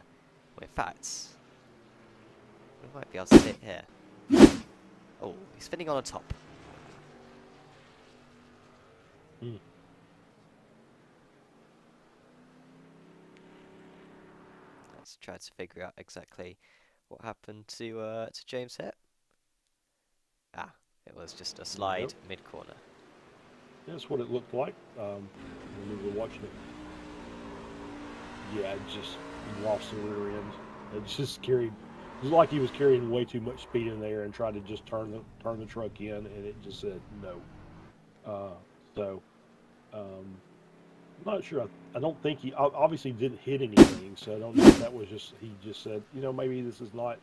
[SPEAKER 2] in fact, we might be able to sit here. Oh, he's spinning on a top. Let's try to figure out exactly what happened to James here. Ah, it was just a slide mid-corner.
[SPEAKER 3] That's what it looked like when we were watching it. Yeah, it just lost the rear end. It just carried. It was like he was carrying way too much speed in there and tried to just turn the truck in, and it just said no. I'm not sure. I don't think he obviously didn't hit anything, so I don't know if that was just he just said, maybe this is not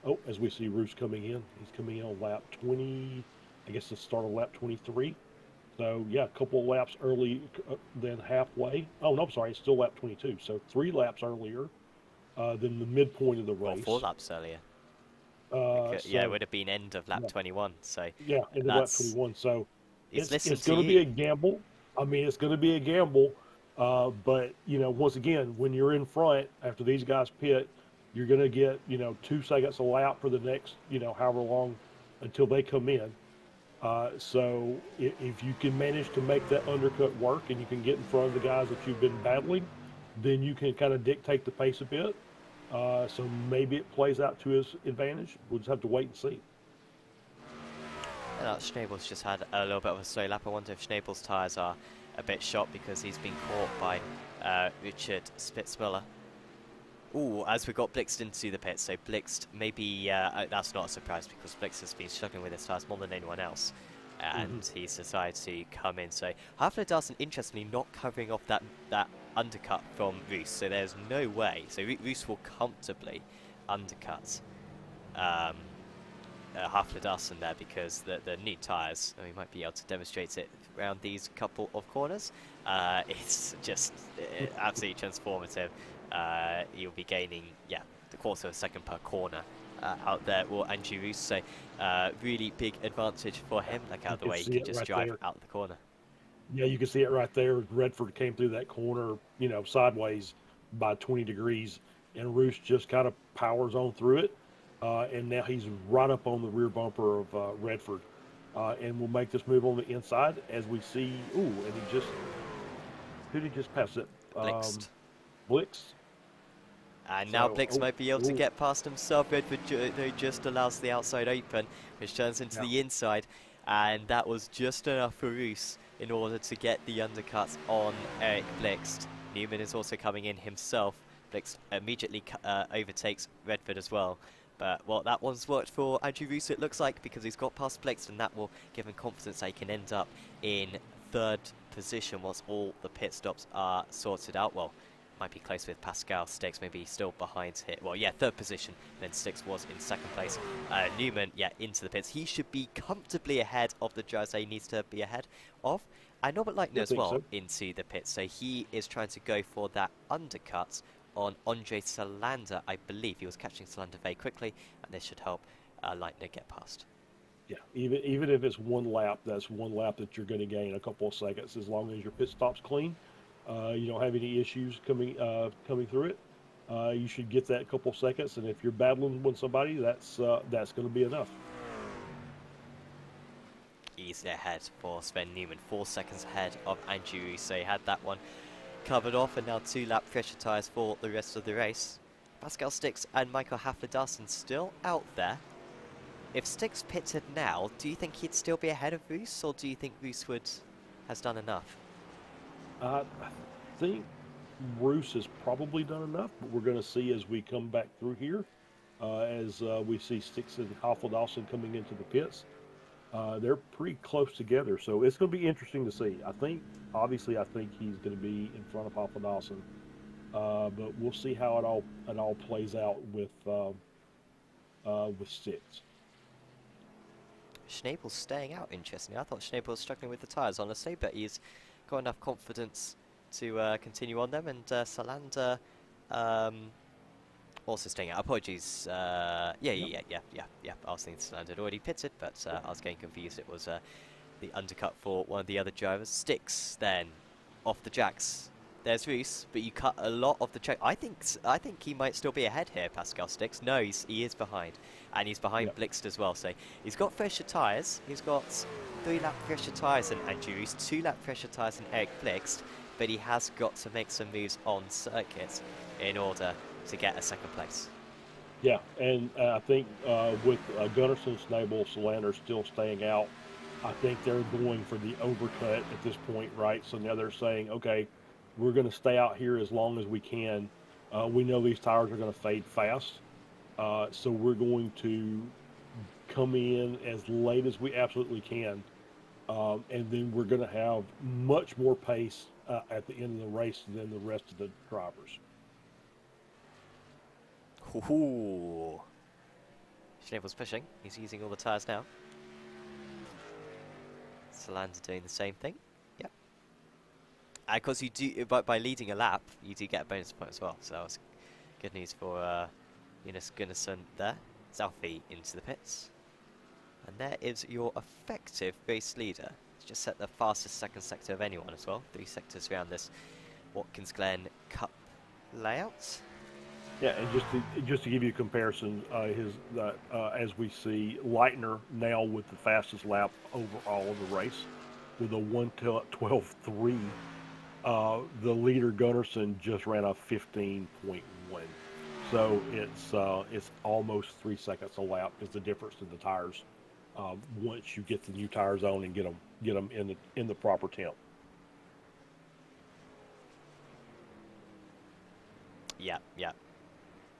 [SPEAKER 3] Oh, as we see Roos coming in, he's coming in on lap 20. I guess the start of lap 23. So yeah, a couple of laps early than halfway. Oh no, sorry, it's still lap 22. So 3 laps earlier than the midpoint of the
[SPEAKER 2] Well,
[SPEAKER 3] race.
[SPEAKER 2] 4 laps earlier. Yeah, it
[SPEAKER 3] So
[SPEAKER 2] would have been end of lap
[SPEAKER 3] yeah,
[SPEAKER 2] 21. So
[SPEAKER 3] yeah, into lap
[SPEAKER 2] that's
[SPEAKER 3] 21. So
[SPEAKER 2] he's
[SPEAKER 3] it's
[SPEAKER 2] listened to
[SPEAKER 3] going to be
[SPEAKER 2] you.
[SPEAKER 3] a gamble. I mean, it's going to be a gamble. But once again, when you're in front after these guys pit, you're going to get 2 seconds a lap for the next however long until they come in. So if you can manage to make that undercut work and you can get in front of the guys that you've been battling, then you can kind of dictate the pace a bit. So maybe it plays out to his advantage. We'll just have to wait and see.
[SPEAKER 2] Schnabel's just had a little bit of a slow lap. I wonder if Schnabel's tyres are a bit shot because he's been caught by Richard Spitzmüller. Ooh, as we got Blixt into the pit, so Blixt maybe, that's not a surprise because Blixt has been struggling with his tyres more than anyone else. And he's decided to come in. So Hafler interestingly, not covering off that undercut from Roos, so there's no way. So Roos will comfortably undercut Hafler there because the new tyres, we might be able to demonstrate it around these couple of corners. It's just absolutely transformative. You'll be gaining, the quarter of a second per corner out there. Well, Andrew Roos, so really big advantage for him. Like out of the way, he can just drive out the corner.
[SPEAKER 3] Yeah, you can see it right there. Redford came through that corner, sideways by 20 degrees, and Roos just kind of powers on through it. And now he's right up on the rear bumper of Redford. And we'll make this move on the inside as we see, and who did he just pass it?
[SPEAKER 2] Blixt.
[SPEAKER 3] Blixt.
[SPEAKER 2] And now Blixt might be able to get past himself. Redford just allows the outside open, which turns into the inside. And that was just enough for Roos in order to get the undercuts on Eric Blixt. Newman is also coming in himself. Blixt immediately overtakes Redford as well. But, well, that one's worked for Andrew Roos, it looks like, because he's got past Blixt, and that will give him confidence that he can end up in 3rd position once all the pit stops are sorted out. Well, might be close with Pascal. Sticks maybe still behind here. Well, yeah, 3rd position. Then Sticks was in 2nd place. Newman, into the pits. He should be comfortably ahead of the drivers that he needs to be ahead of. And Norbert Leitner as well into the pits. So he is trying to go for that undercut on Andre Salander, I believe. He was catching Salander very quickly, and this should help Leitner get past.
[SPEAKER 3] Yeah, even if it's 1 lap, that's 1 lap that you're going to gain a couple of seconds as long as your pit stop's clean. You don't have any issues coming through it. You should get that couple of seconds, and if you're battling with somebody, that's going to be enough.
[SPEAKER 2] Easily ahead for Sven Newman, 4 seconds ahead of Andrew Roos. So he had that one covered off, and now 2-lap pressure tyres for the rest of the race. Pascal Sticks and Michael Hafler still out there. If Sticks pitted now, do you think he'd still be ahead of Roos, or do you think Roos has done enough?
[SPEAKER 3] I think Roos has probably done enough, but we're going to see as we come back through here, as we see Sticks and Hafler coming into the pits. They're pretty close together, so it's going to be interesting to see. I think he's going to be in front of Hafler, but we'll see how it all plays out with Sticks.
[SPEAKER 2] Schnabel's staying out, interestingly. I thought Schnabel was struggling with the tyres, honestly, but he's got enough confidence to continue on them. And Salander also staying out. Apologies. Yeah. I was thinking Salander had already pitted, but I was getting confused. It was the undercut for one of the other drivers. Sticks then off the jacks. There's Roos, but you cut a lot of the track. I think he might still be ahead here, Pascal Sticks. No, he is behind, and he's behind Blixt as well. So he's got fresher tyres. He's got 3-lap fresher tyres than Andrew Roos, 2-lap fresher tyres than Eric Blixt, but he has got to make some moves on circuit in order to get a 2nd place.
[SPEAKER 3] Yeah, and I think with Gunnarsson, Schnabel, Salander still staying out, I think they're going for the overcut at this point, right? So now they're saying, okay, we're going to stay out here as long as we can. We know these tires are going to fade fast, so we're going to come in as late as we absolutely can, and then we're going to have much more pace at the end of the race than the rest of the drivers.
[SPEAKER 2] Ooh. Schnabel's pushing. He's using all the tyres now. Salander doing the same thing. Yep. And of course, you do by leading a lap, you do get a bonus point as well. So that was good news for Jonas Gunnarsson there. Zalfi into the pits. And there is your effective race leader. He's just set the fastest second sector of anyone as well. 3 sectors around this Watkins Glen Cup layout.
[SPEAKER 3] Yeah, and just to give you a comparison, as we see Leitner now with the fastest lap overall of the race with a 1:12.3. The leader Gunnarsson just ran a 15.1. So it's almost 3 seconds a lap is the difference in the tires. Once you get the new tires on and get them in the proper temp.
[SPEAKER 2] Yeah.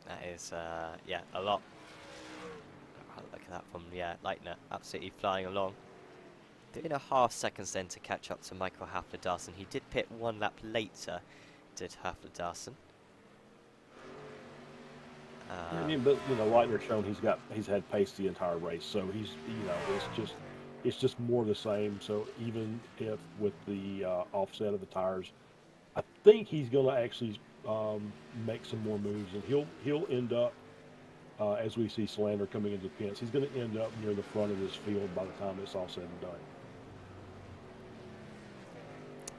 [SPEAKER 2] That is, a lot. Look at that from, Leitner, absolutely flying along. 3.5 seconds then to catch up to Michael Hafler-Darson. He did pit 1 lap later, did Hafler-Darson.
[SPEAKER 3] But Leitner's shown he's had pace the entire race, so he's it's just more the same. So even if with the offset of the tires, I think he's going to actually make some more moves, and he'll end up as we see Salander coming into the pits. He's going to end up near the front of this field by the time it's all said and done.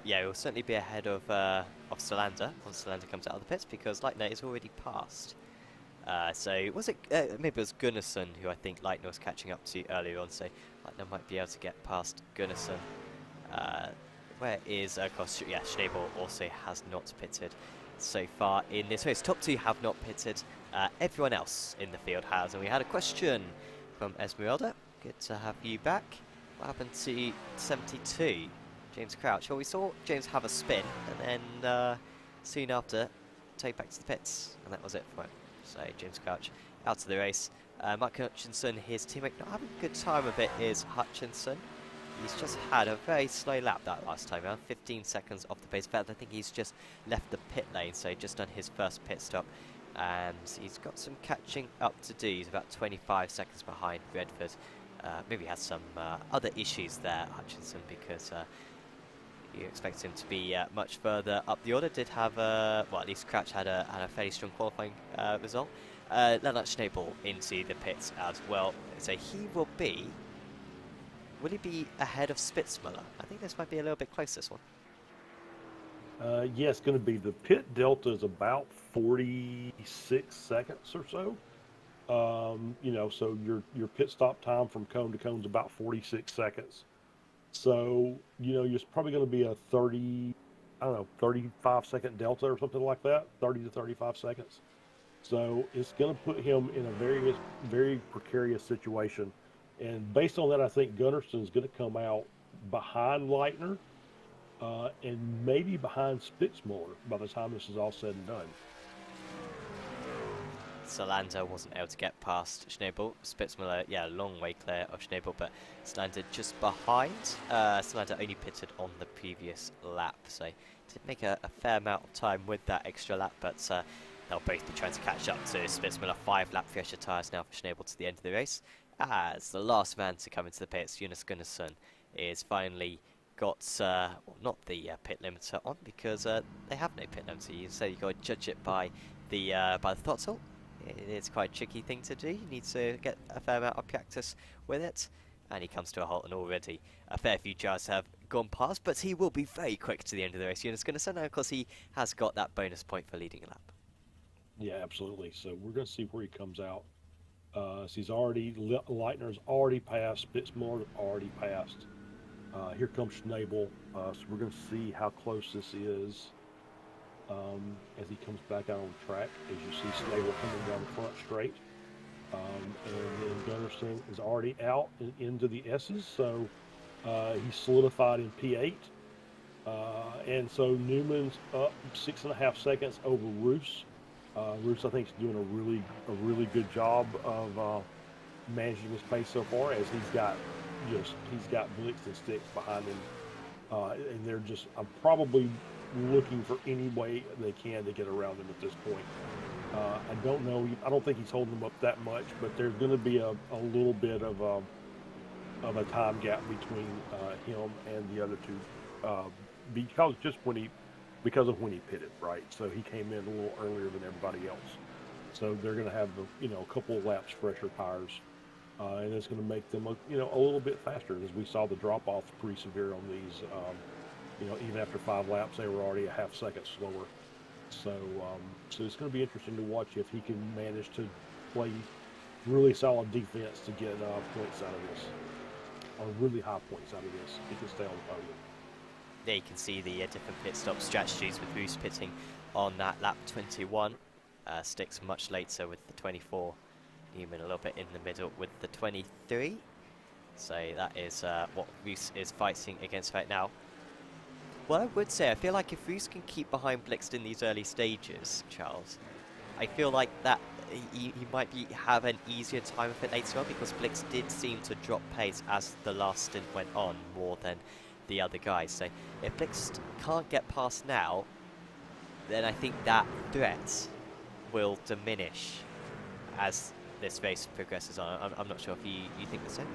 [SPEAKER 2] Yeah, he'll certainly be ahead of Salander once Salander comes out of the pits, because Leitner is already passed. So was it maybe it was Gunnarsson who I think Leitner was catching up to earlier on, so Leitner might be able to get past Gunnarsson. Where is, of course, Schnabel also has not pitted so far in this race. Top 2 have not pitted. Everyone else in the field has, and we had a question from Esmeralda. Good to have you back. What happened to 72? James Crouch. Well, we saw James have a spin, and then soon after, take back to the pits, and that was it for him. So James Crouch out of the race. Mark Hutchinson, his teammate, not having a good time a bit is Hutchinson. He's just had a very slow lap that last time around, 15 seconds off the pace. In fact, I think he's just left the pit lane, so just done his first pit stop. And he's got some catching up to do. He's about 25 seconds behind Redford. Maybe has some other issues there, Hutchinson, because you expect him to be much further up the order. Did have, well, at least Crouch had a fairly strong qualifying result. Lennart Schnabel into the pits as well. So will he be ahead of Spitzmüller? I think this might be a little bit close, this one.
[SPEAKER 3] Yeah, it's going to be, the pit delta is about 46 seconds or so. So your pit stop time from cone to cone is about 46 seconds. So, you're probably going to be a 35 second delta or something like that, 30 to 35 seconds. So it's going to put him in a very, very precarious situation. And based on that, I think Gunnarsson is going to come out behind Leitner and maybe behind Spitzmüller by the time this is all said and done.
[SPEAKER 2] Salander wasn't able to get past Schnabel. Spitzmüller, a long way clear of Schnabel, but Salander just behind. Salander only pitted on the previous lap, so did make a fair amount of time with that extra lap, but they'll both be trying to catch up to Spitzmüller. 5 lap fresher tyres now for Schnabel to the end of the race. As the last man to come into the pits, Jonas Gunnarsson, is finally got, not the pit limiter on, because they have no pit limiter. You say you've got to judge it by the throttle. It's quite a tricky thing to do. You need to get a fair amount of practice with it. And he comes to a halt, and already a fair few drivers have gone past, but he will be very quick to the end of the race. Jonas Gunnarsson, and of course he has got that bonus point for leading a lap.
[SPEAKER 3] Yeah, absolutely. So we're going to see where he comes out. So Leitner's already passed, Spitzmüller already passed. Here comes Schnabel. So we're going to see how close this is as he comes back out on the track. As you see Schnabel coming down the front straight. And then Gunnarsson is already out and into the S's, so he's solidified in P8. And so Newman's up 6.5 seconds over Roos. Roos, I think, is doing a really good job of managing his pace so far, as he's got Blix and Sticks behind him, and they're just, I'm probably looking for any way they can to get around him at this point. I don't know. I don't think he's holding them up that much, but there's going to be a little bit of a time gap between him and the other two, because just when he because of when he pitted, right? So he came in a little earlier than everybody else. So they're going to have a couple of laps fresher tires, and it's going to make them a little bit faster. As we saw, the drop off pretty severe on these. Even after 5 laps, they were already a half second slower. So it's going to be interesting to watch if he can manage to play really solid defense to get points out of this, or really high points out of this. He can stay on the podium.
[SPEAKER 2] There you can see the different pit stop strategies with Roos pitting on that lap 21. Sticks much later with the 24. Newman a little bit in the middle with the 23. So that is what Roos is fighting against right now. What I would say, I feel like if Roos can keep behind Blixt in these early stages, Charles, I feel like that he might have an easier time of it later on, because Blixt did seem to drop pace as the last stint went on more than the other guys. So if Blixt can't get past now, then I think that threat will diminish as this race progresses on. I'm not sure if you think the same.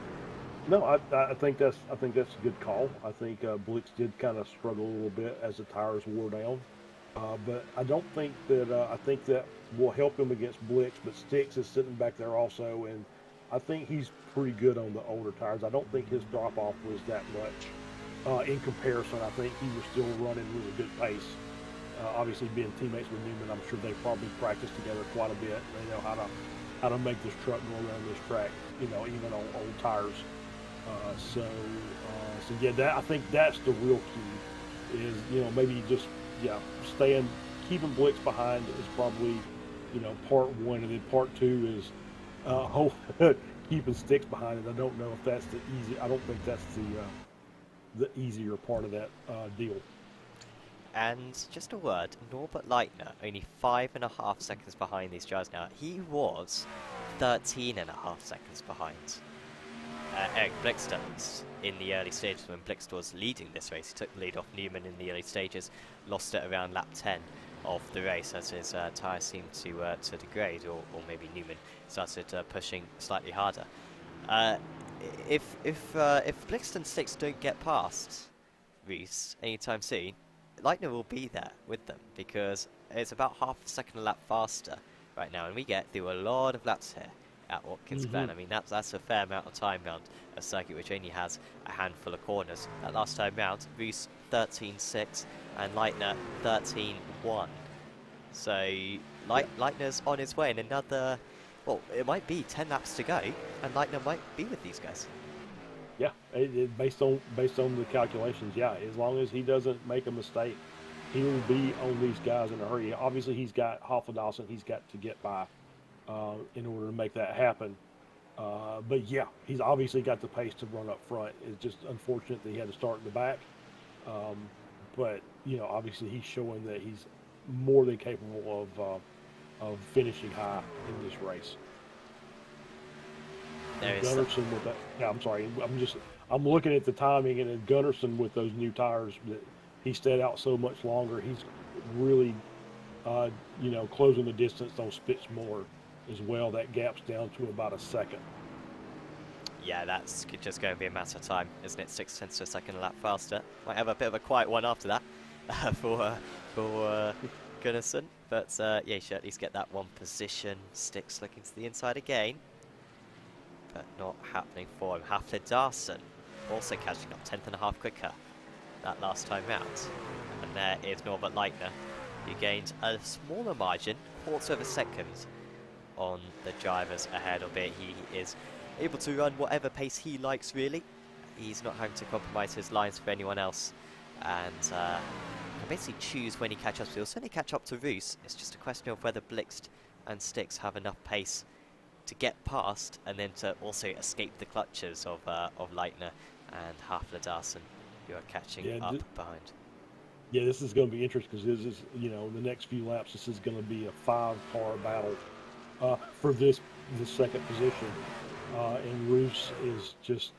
[SPEAKER 3] No, I think that's a good call. I think Blix did kind of struggle a little bit as the tires wore down, but I don't think that I think that will help him against Blix. But Sticks is sitting back there also, and I think he's pretty good on the older tires. I don't think his drop off was that much in comparison. I think he was still running really good pace. Obviously, being teammates with Newman, I'm sure they probably practiced together quite a bit. They know how to make this truck go around this track, even on old tires. So yeah, I think that's the real key. Is maybe just keeping Blix behind is probably part one, and then part two is keeping Sticks behind it. I don't know if that's the easy. I don't think that's the easier part of that deal.
[SPEAKER 2] And just a word, Norbert Leitner, only 5.5 seconds behind these guys now. He was 13.5 seconds behind Eric Blixt in the early stages when Blixt was leading this race. He took the lead off Newman in the early stages, lost it around lap 10 of the race as his tyres seemed to degrade, or maybe Newman started pushing slightly harder. If Blixt and Sticks don't get past Reese anytime soon, Leitner will be there with them, because it's about half a second a lap faster right now, and we get through a lot of laps here at Watkins Glen. I mean, that's a fair amount of time round a circuit which only has a handful of corners. That last time round, Roos 13.6 and Leitner 13.1. So Leitner's on his way in another, well, it might be 10 laps to go, and Leitner might be with these guys.
[SPEAKER 3] Yeah, based on the calculations, yeah. As long as he doesn't make a mistake, he will be on these guys in a hurry. Obviously, he's got Hoffendalson he's got to get by in order to make that happen. But yeah, he's obviously got the pace to run up front. It's just unfortunate that he had to start in the back. But obviously he's showing that he's more than capable of finishing high in this race. Gunnarsson with that. Yeah, I'm sorry. I'm looking at the timing, and then Gunnarsson with those new tires that he stayed out so much longer. He's really, closing the distance on Spitzmuller as well. That gap's down to about a second.
[SPEAKER 2] Yeah, that's just going to be a matter of time, isn't it? 6 tenths of a second a lap faster. Might have a bit of a quiet one after that for Gunnarsson, but yeah, he should at least get that one position. Sticks looking to the inside again, but not happening for him. Hafler-Darson also catching up 10.5 quicker that last time round. And there is Norbert Leitner, who gained a smaller margin, quarter of a second on the drivers ahead, albeit he is able to run whatever pace he likes, really. He's not having to compromise his lines for anyone else, and can basically choose when he catches up. He'll certainly catch up to Roos. It's just a question of whether Blixt and Sticks have enough pace to get past, and then to also escape the clutches of Leitner and Hafler-Darson, who are catching up behind.
[SPEAKER 3] Yeah, this is going to be interesting, because this is, the next few laps, this is going to be a 5-car battle for this second position. And Roos is just,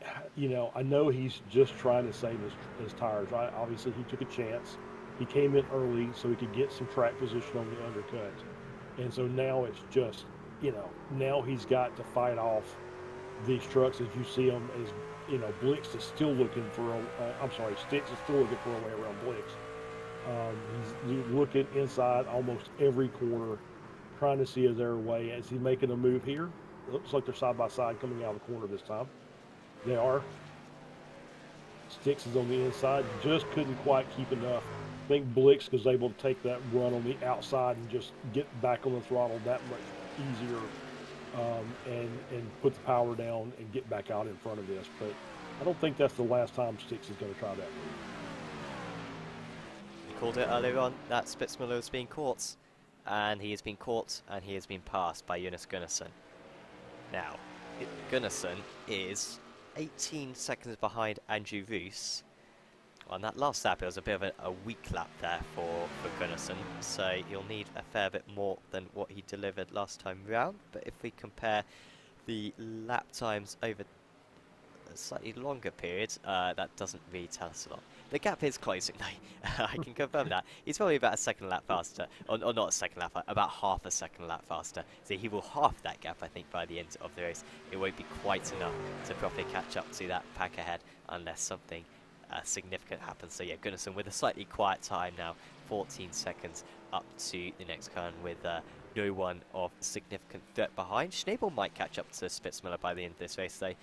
[SPEAKER 3] I know he's just trying to save his tires, right? Obviously, he took a chance. He came in early so he could get some track position on the undercut. And so now it's just, now he's got to fight off these trucks as you see them. As Blix is still looking for Sticks is still looking for a way around Blix. He's looking inside almost every corner, trying to see is there a way. Is he making a move here? It looks like they're side by side coming out of the corner this time. They are. Sticks is on the inside, just couldn't quite keep enough. I think Blix was able to take that run on the outside and just get back on the throttle that much easier, and put the power down and get back out in front of this. But I don't think that's the last time Sticks is going to try that move.
[SPEAKER 2] We called it earlier on that Spitzmiller was being caught, and he has been caught and he has been passed by Jonas Gunnarsson. Now, Gunnarsson is 18 seconds behind Andrew Roos. On that last lap, it was a bit of a weak lap there for Gunnarsson, so he'll need a fair bit more than what he delivered last time round. But if we compare the lap times over a slightly longer period, that doesn't really tell us a lot. The gap is closing though. I can confirm that. He's probably about a second lap faster, or not a second lap, about half a second lap faster. So he will half that gap, I think, by the end of the race. It won't be quite enough to properly catch up to that pack ahead unless something significant happens. So yeah, Gunnarsson with a slightly quiet time now, 14 seconds up to the next turn with no one of significant threat behind. Schnabel might catch up to Spitzmiller by the end of this race though.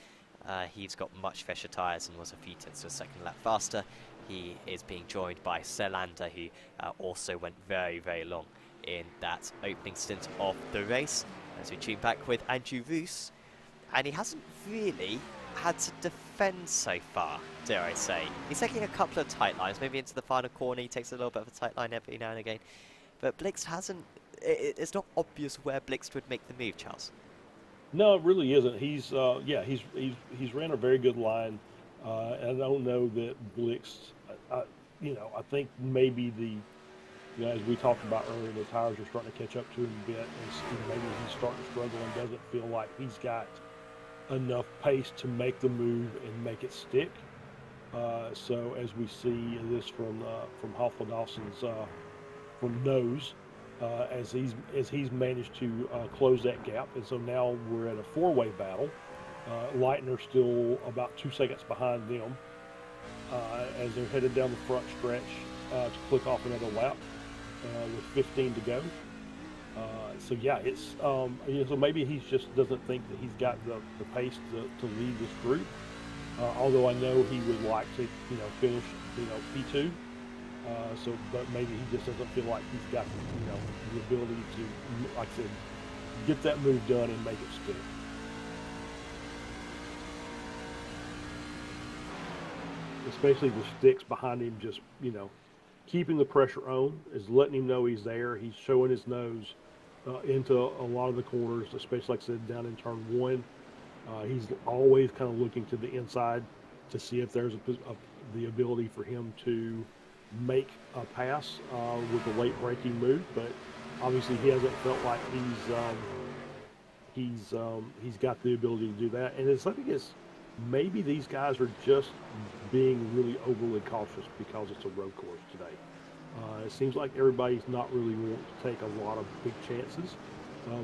[SPEAKER 2] He's got much fresher tyres and was a few tenths of a second lap faster. He is being joined by Selander, who also went very, very long in that opening stint of the race. As we tune back with Andrew Roos, and he hasn't really had to defend so far, dare I say. He's taking a couple of tight lines, maybe into the final corner. He takes a little bit of a tight line every now and again. But Blix hasn't... It's not obvious where Blix would make the move, Charles.
[SPEAKER 3] No, it really isn't. He's ran a very good line. I don't know that Blix... I think maybe as we talked about earlier, the tires are starting to catch up to him a bit. And maybe he's starting to struggle and doesn't feel like he's got enough pace to make the move and make it stick. So as we see this from Hoffman Dawson's from nose, as he's managed to close that gap, and so now we're at a four-way battle. Leitner still about 2 seconds behind them as they're headed down the front stretch to click off another lap with 15 to go. So yeah, it's so maybe he just doesn't think that he's got the pace to lead this group. Although I know he would like to finish P2. But maybe he just doesn't feel like he's got the ability to, like I said, get that move done and make it stick. Especially the Sticks behind him, just keeping the pressure on, is letting him know he's there. He's showing his nose into a lot of the corners, especially like I said down in turn one. He's always kind of looking to the inside to see if there's the ability for him to make a pass with a late braking move, but obviously he hasn't felt like he's got the ability to do that. And I think it's maybe these guys are just being really overly cautious because it's a road course today. It seems like everybody's not really wanting to take a lot of big chances,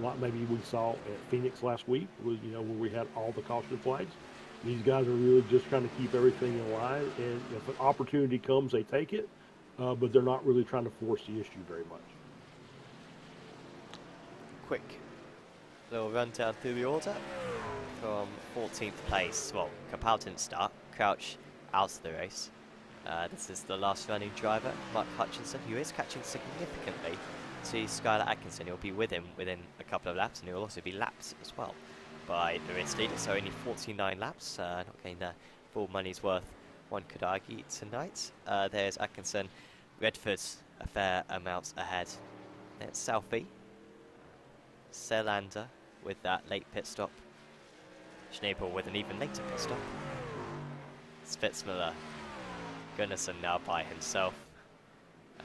[SPEAKER 3] like maybe we saw at Phoenix last week, where we had all the caution flags. These guys are really just trying to keep everything in line, and if an opportunity comes, they take it, but they're not really trying to force the issue very much.
[SPEAKER 2] Quick little rundown through the order. From 14th place, well, Capel didn't start, Crouch out of the race. This is the last running driver, Mark Hutchinson, who is catching significantly to Skylar Atkinson. He'll be with him within a couple of laps, and he'll also be lapped as well by the race leader. So only 49 laps, not getting the full money's worth, one could argue, tonight. There's Atkinson, Redford a fair amount ahead. There's Southey, Selander with that late pit stop. Schnabel with an even later pit stop. Spitzmiller, Gunnarsson now by himself.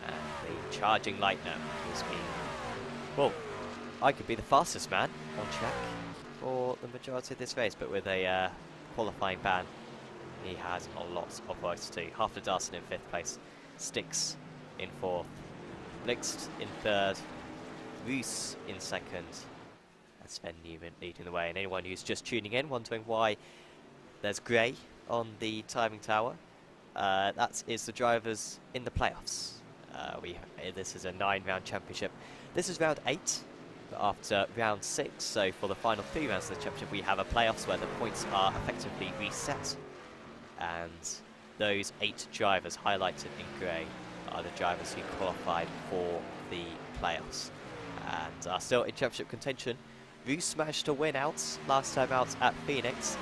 [SPEAKER 2] And the charging Leitner, who's been, well, arguably the fastest man on track for the majority of this race, but with a qualifying ban, he has a lot of work to do. Halfter Darson in 5th place, Sticks in 4th, Blixt in 3rd, Roos in second, and Sven Newman leading the way. And anyone who's just tuning in, wondering why there's grey on the timing tower, that is the drivers in the playoffs. This is a 9-round championship. This is round 8. But after round 6, so for the final 3 rounds of the championship, we have a playoffs where the points are effectively reset. And those 8 drivers highlighted in grey are the drivers who qualified for the playoffs and are still in championship contention. Roos managed to win out last time out at Phoenix.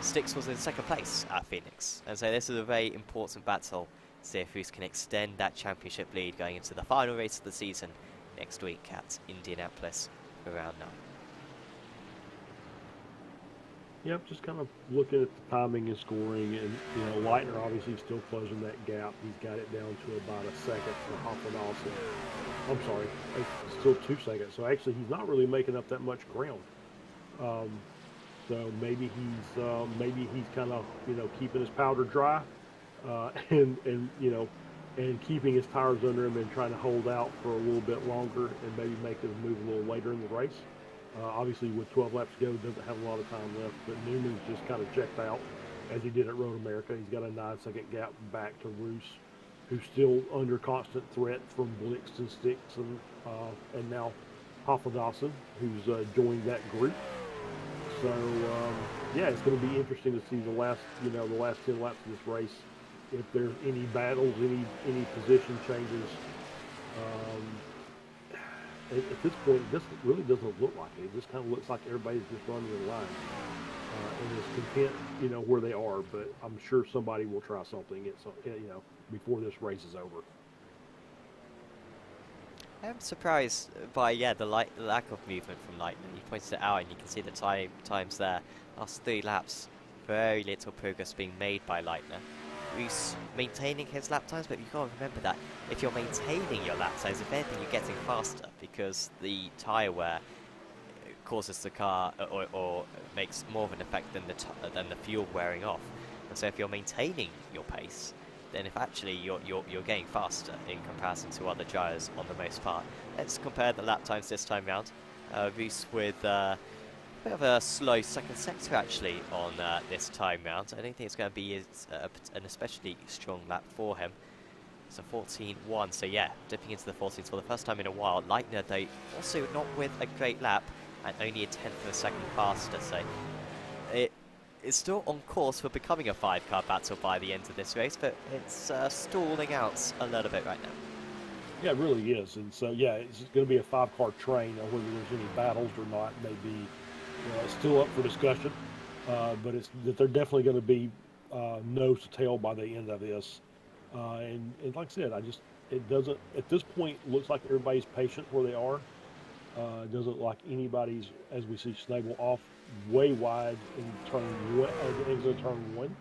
[SPEAKER 2] Styx was in second place at Phoenix. And so this is a very important battle to see if Roos can extend that championship lead going into the final race of the season next week at Indianapolis for round 9.
[SPEAKER 3] Yep, just kind of looking at the timing and scoring, and Leitner obviously still closing that gap. He's got it down to about a second for Hoffman also. I'm sorry, it's still 2 seconds. So actually, he's not really making up that much ground. So maybe he's kind of keeping his powder dry, and keeping his tires under him and trying to hold out for a little bit longer and maybe make his move a little later in the race. Obviously, with 12 laps to go, doesn't have a lot of time left, but Newman's just kind of checked out as he did at Road America. He's got a 9-second gap back to Roos, who's still under constant threat from Blixt and Styx, and now Dawson, who's joined that group. So yeah, it's going to be interesting to see the last 10 laps of this race, if there's any battles, any position changes. At this point, this really doesn't look like it. It just kind of looks like everybody's just running in line and is content, where they are. But I'm sure somebody will try something, before this race is over.
[SPEAKER 2] I'm surprised by the lack of movement from Leitner. He pointed it out, and you can see the times there. Last 3 laps, very little progress being made by Leitner. Roos maintaining his lap times, but you've got to remember that if you're maintaining your lap times, if anything, you're getting faster because the tyre wear causes the car or makes more of an effect than the fuel wearing off. And so if you're maintaining your pace, then if actually you're getting faster in comparison to other drivers on the most part. Let's compare the lap times this time round. Roos with a bit of a slow second sector actually on this time round. I don't think it's going to be an especially strong lap for him. It's a 14.1, so yeah, dipping into the 14s for the first time in a while. Leitner, though, also not with a great lap and only a 10th of a second faster, so it is still on course for becoming a 5-car battle by the end of this race, but it's stalling out a little bit right now.
[SPEAKER 3] Yeah, it really is, and so yeah, it's going to be a 5-car train. Or whether there's any battles or not, maybe. It's still up for discussion, but they're definitely going to be nose to tail by the end of this. And like I said, it doesn't at this point looks like everybody's patient where they are. It doesn't like anybody's, as we see Snable off way wide in turn one,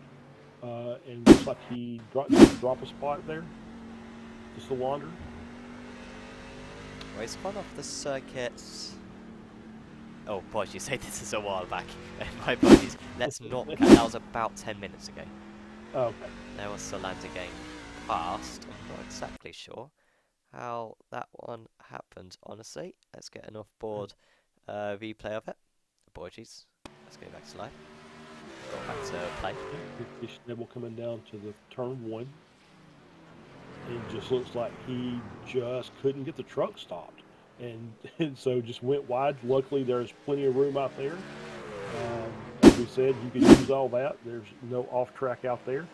[SPEAKER 3] and looks like he drop a spot there to Solander.
[SPEAKER 2] Well, he's gone off the circuit. Oh, apologies, this is a while back. My apologies. Let's not count. That was about 10 minutes ago.
[SPEAKER 3] Oh, okay.
[SPEAKER 2] There was Solander getting past. I'm not exactly sure how that one happened, honestly. Let's get an off-board replay of it. Apologies. Let's go back to live. Go back to play.
[SPEAKER 3] Snibble coming down to the turn 1. It just looks like he just couldn't get the truck stopped. And so just went wide. Luckily, there's plenty of room out there. As we said, you can use all that. There's no off track out there.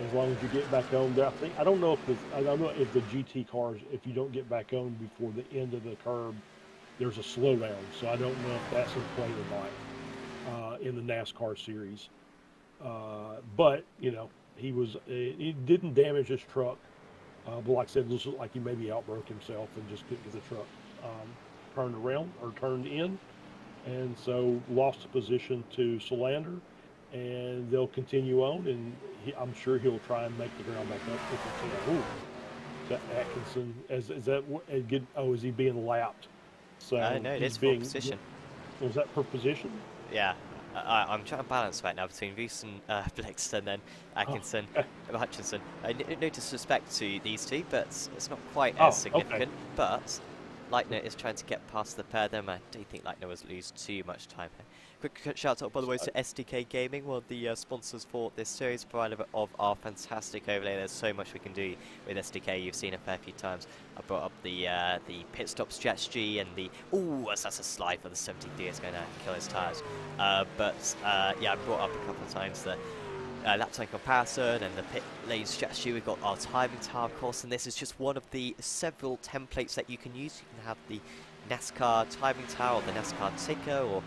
[SPEAKER 3] As long as you get back on there, I don't know if the GT cars, if you don't get back on before the end of the curb, there's a slowdown. So I don't know if that's in play or not in the NASCAR series. But he didn't damage his truck. But like I said, it looked like he maybe outbroke himself and just couldn't get the truck turned around or turned in. And so lost the position to Solander, and they'll continue on, and I'm sure he'll try and make the ground back up if he can. Ooh, that Atkinson, is he being lapped? So
[SPEAKER 2] no, it is for position.
[SPEAKER 3] Was that for position?
[SPEAKER 2] Yeah. I'm trying to balance right now between Roos and Blixt and then Atkinson, Hutchinson. No disrespect to these two, but it's not quite as significant.
[SPEAKER 3] Okay.
[SPEAKER 2] But Leitner is trying to get past the pair of them. I don't think Leitner was lose too much time here. Quick shout out, by the way, to SDK Gaming, one of the sponsors for this series, provider of our fantastic overlay. There's so much we can do with SDK. You've seen a fair few times. I brought up the pit stop strategy and the that's a slide for the 73. It's going to kill his tires. Yeah, I brought up a couple of times the lap time comparison and the pit lane strategy. We've got our timing tower course, and this is just one of the several templates that you can use. You can have the NASCAR timing tower, or the NASCAR ticker, or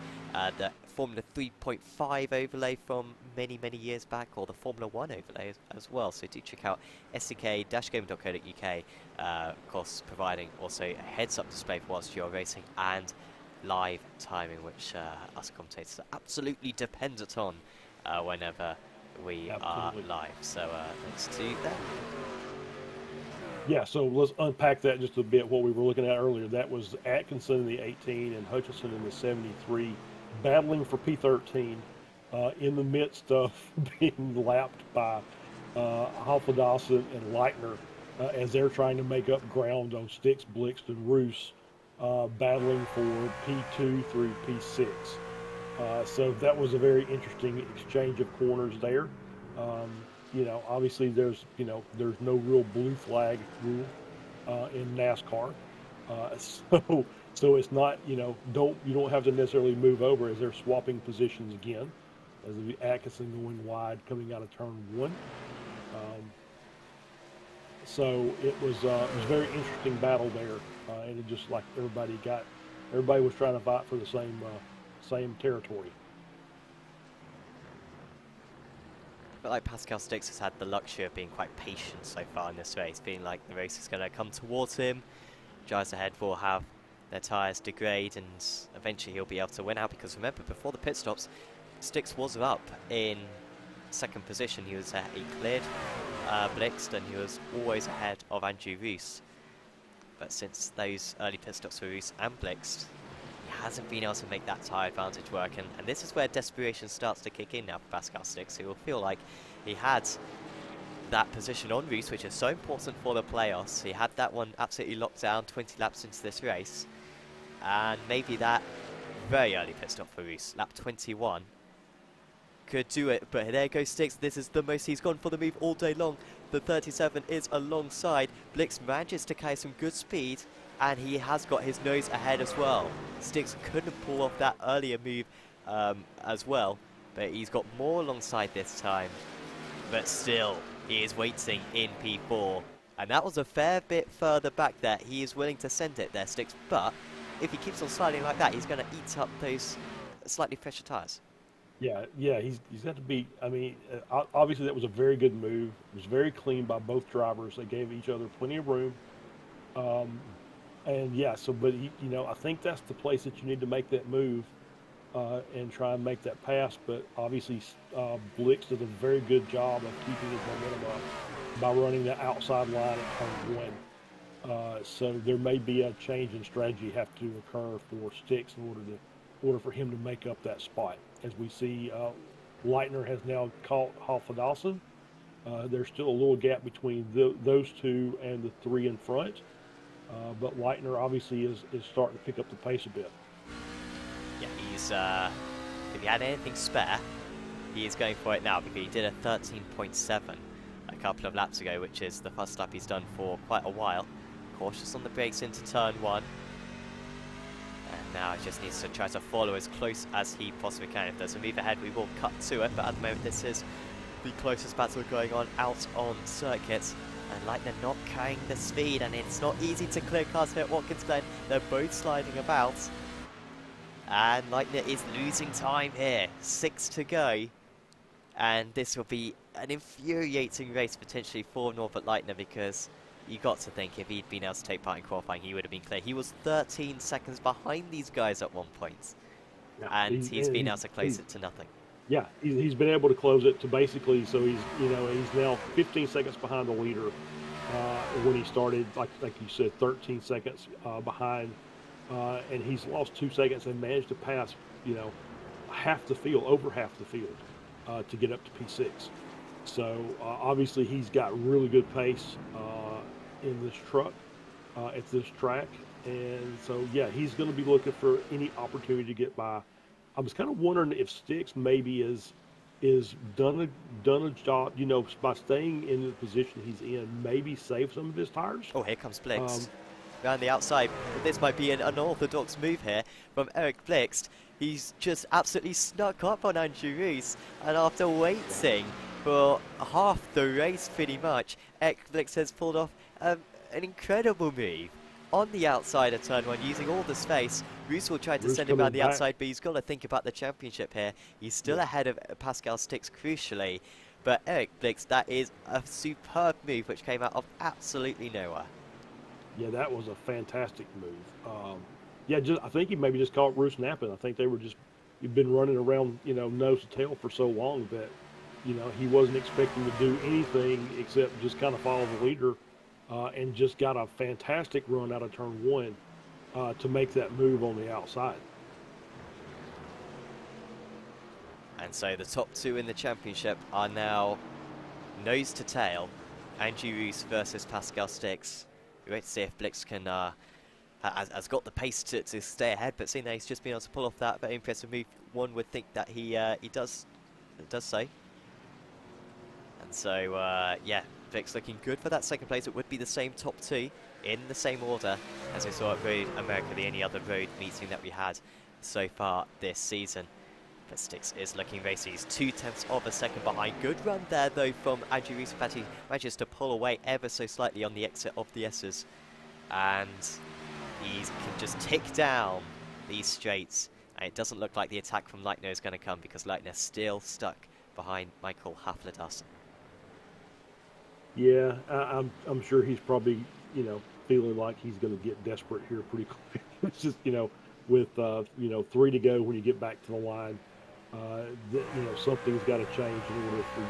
[SPEAKER 2] the Formula 3.5 overlay from many years back, or the Formula 1 overlay as well. So do check out sdk-gaming.co.uk, of course providing also a heads-up display for whilst you're racing, and live timing, which us commentators are absolutely dependent on whenever we are live. So thanks to them.
[SPEAKER 3] Yeah, so let's unpack that just a bit. What we were looking at earlier, that was Atkinson in the 18 and Hutchison in the 73, battling for P13 in the midst of being lapped by Hoffa-Dawson and Leitner as they're trying to make up ground on Stix, Blixt, and Roos, battling for P2 through P6. So that was a very interesting exchange of corners there. You know, obviously there's no real blue flag rule in NASCAR. So it's not, you don't have to necessarily move over as they're swapping positions again. As the Atkinson going wide coming out of turn 1. So it was a very interesting battle there, and it just like everybody was trying to fight for the same territory.
[SPEAKER 2] But like Pascal Stix has had the luxury of being quite patient so far in this race, being like the race is going to come towards him, drives ahead will have their tyres degrade, and eventually he'll be able to win out, because remember, before the pit stops, Stix was up in second position. He cleared Blixt, and he was always ahead of Andrew Roos. But since those early pit stops for Roos and Blixt, he hasn't been able to make that tyre advantage work, and this is where desperation starts to kick in now for Pascal Stix, who will feel like he had that position on Roos, which is so important for the playoffs. He had that one absolutely locked down 20 laps into this race, and maybe that very early pit stop for Roos, lap 21, could do it. But there goes Stix. This is the most he's gone for the move all day long. The 37 is alongside. Blix manages to carry some good speed, and he has got his nose ahead as well. Stix couldn't pull off that earlier move as well, but he's got more alongside this time. But still, he is waiting in P4, and that was a fair bit further back there. He is willing to send it there, Stix, but if he keeps on sliding like that, he's going to eat up those slightly fresher tyres.
[SPEAKER 3] Yeah, he's got to be. I mean, obviously that was a very good move. It was very clean by both drivers. They gave each other plenty of room. And yeah, but I think that's the place that you need to make that move and try and make that pass. But obviously, Blix did a very good job of keeping his momentum up by running the outside line at turn 1. So there may be a change in strategy have to occur for Stix in order for him to make up that spot. As we see, Leitner has now caught Hoffa-Dawson. There's still a little gap between those two and the 3 in front. But Leitner obviously is starting to pick up the pace a bit.
[SPEAKER 2] Yeah, he's, if he had anything spare, he is going for it now, because he did a 13.7 a couple of laps ago, which is the first lap he's done for quite a while. Cautious on the brakes into turn 1. And now he just needs to try to follow as close as he possibly can. If there's a move ahead, we will cut to it, but at the moment this is the closest battle going on out on circuit. And Leitner not carrying the speed, and it's not easy to clear cars here at Watkins Glen. They're both sliding about. And Leitner is losing time here. 6 to go. And this will be an infuriating race potentially for Norbert Leitner, because you got to think if he'd been able to take part in qualifying, he would have been clear. He was 13 seconds behind these guys at one point. Yeah, and he's been able to close it to nothing.
[SPEAKER 3] Yeah, he's been able to close it to basically, so he's now 15 seconds behind the leader when he started, like you said, 13 seconds behind, and he's lost 2 seconds and managed to pass, half the field, over half the field, to get up to P6. So obviously he's got really good pace in this truck at this track, And so, yeah, he's going to be looking for any opportunity to get by. I was kind of wondering if Sticks maybe is done a job, by staying in the position he's in, maybe save some of his tires.
[SPEAKER 2] Oh, here comes Blixt.
[SPEAKER 3] Um,
[SPEAKER 2] Around the outside. But this might be an unorthodox move here from Eric Blixt. He's just absolutely snuck up on Andrew Rees, and after waiting for half the race pretty much, Eric Blixt has pulled off an incredible move on the outside of turn 1 using all the space. Rees will try to
[SPEAKER 3] Rees
[SPEAKER 2] send him around the
[SPEAKER 3] coming back.
[SPEAKER 2] outside, but he's got to think about the championship here. He's still ahead of Pascal Sticks crucially, but Eric Blixt, that is a superb move which came out of absolutely nowhere.
[SPEAKER 3] Yeah, that was a fantastic move. I think he maybe just caught Roos napping. I think he'd been running around, nose to tail for so long that, he wasn't expecting to do anything except just kind of follow the leader, and just got a fantastic run out of turn 1 to make that move on the outside.
[SPEAKER 2] And so the top 2 in the championship are now nose to tail. Andrew Rees versus Pascal Sticks. We wait to see if Blix can has got the pace to stay ahead, but seeing that he's just been able to pull off that very impressive move, one would think that he does so. And so yeah, Blix looking good for that second place. It would be the same top 2 in the same order as we saw at Road America, the only other road meeting that we had so far this season. But Sticks is looking racy. He's 0.2 of a second behind. Good run there though from Andrew Rees. In fact, he manages to pull away ever so slightly on the exit of the S's, and he can just tick down these straights. And it doesn't look like the attack from Leitner is going to come, because Leitner's still stuck behind Michael Haflerdas.
[SPEAKER 3] Yeah, I'm sure he's probably, feeling like he's going to get desperate here pretty quick. It's just, with 3 to go when you get back to the line, something's got to change in order for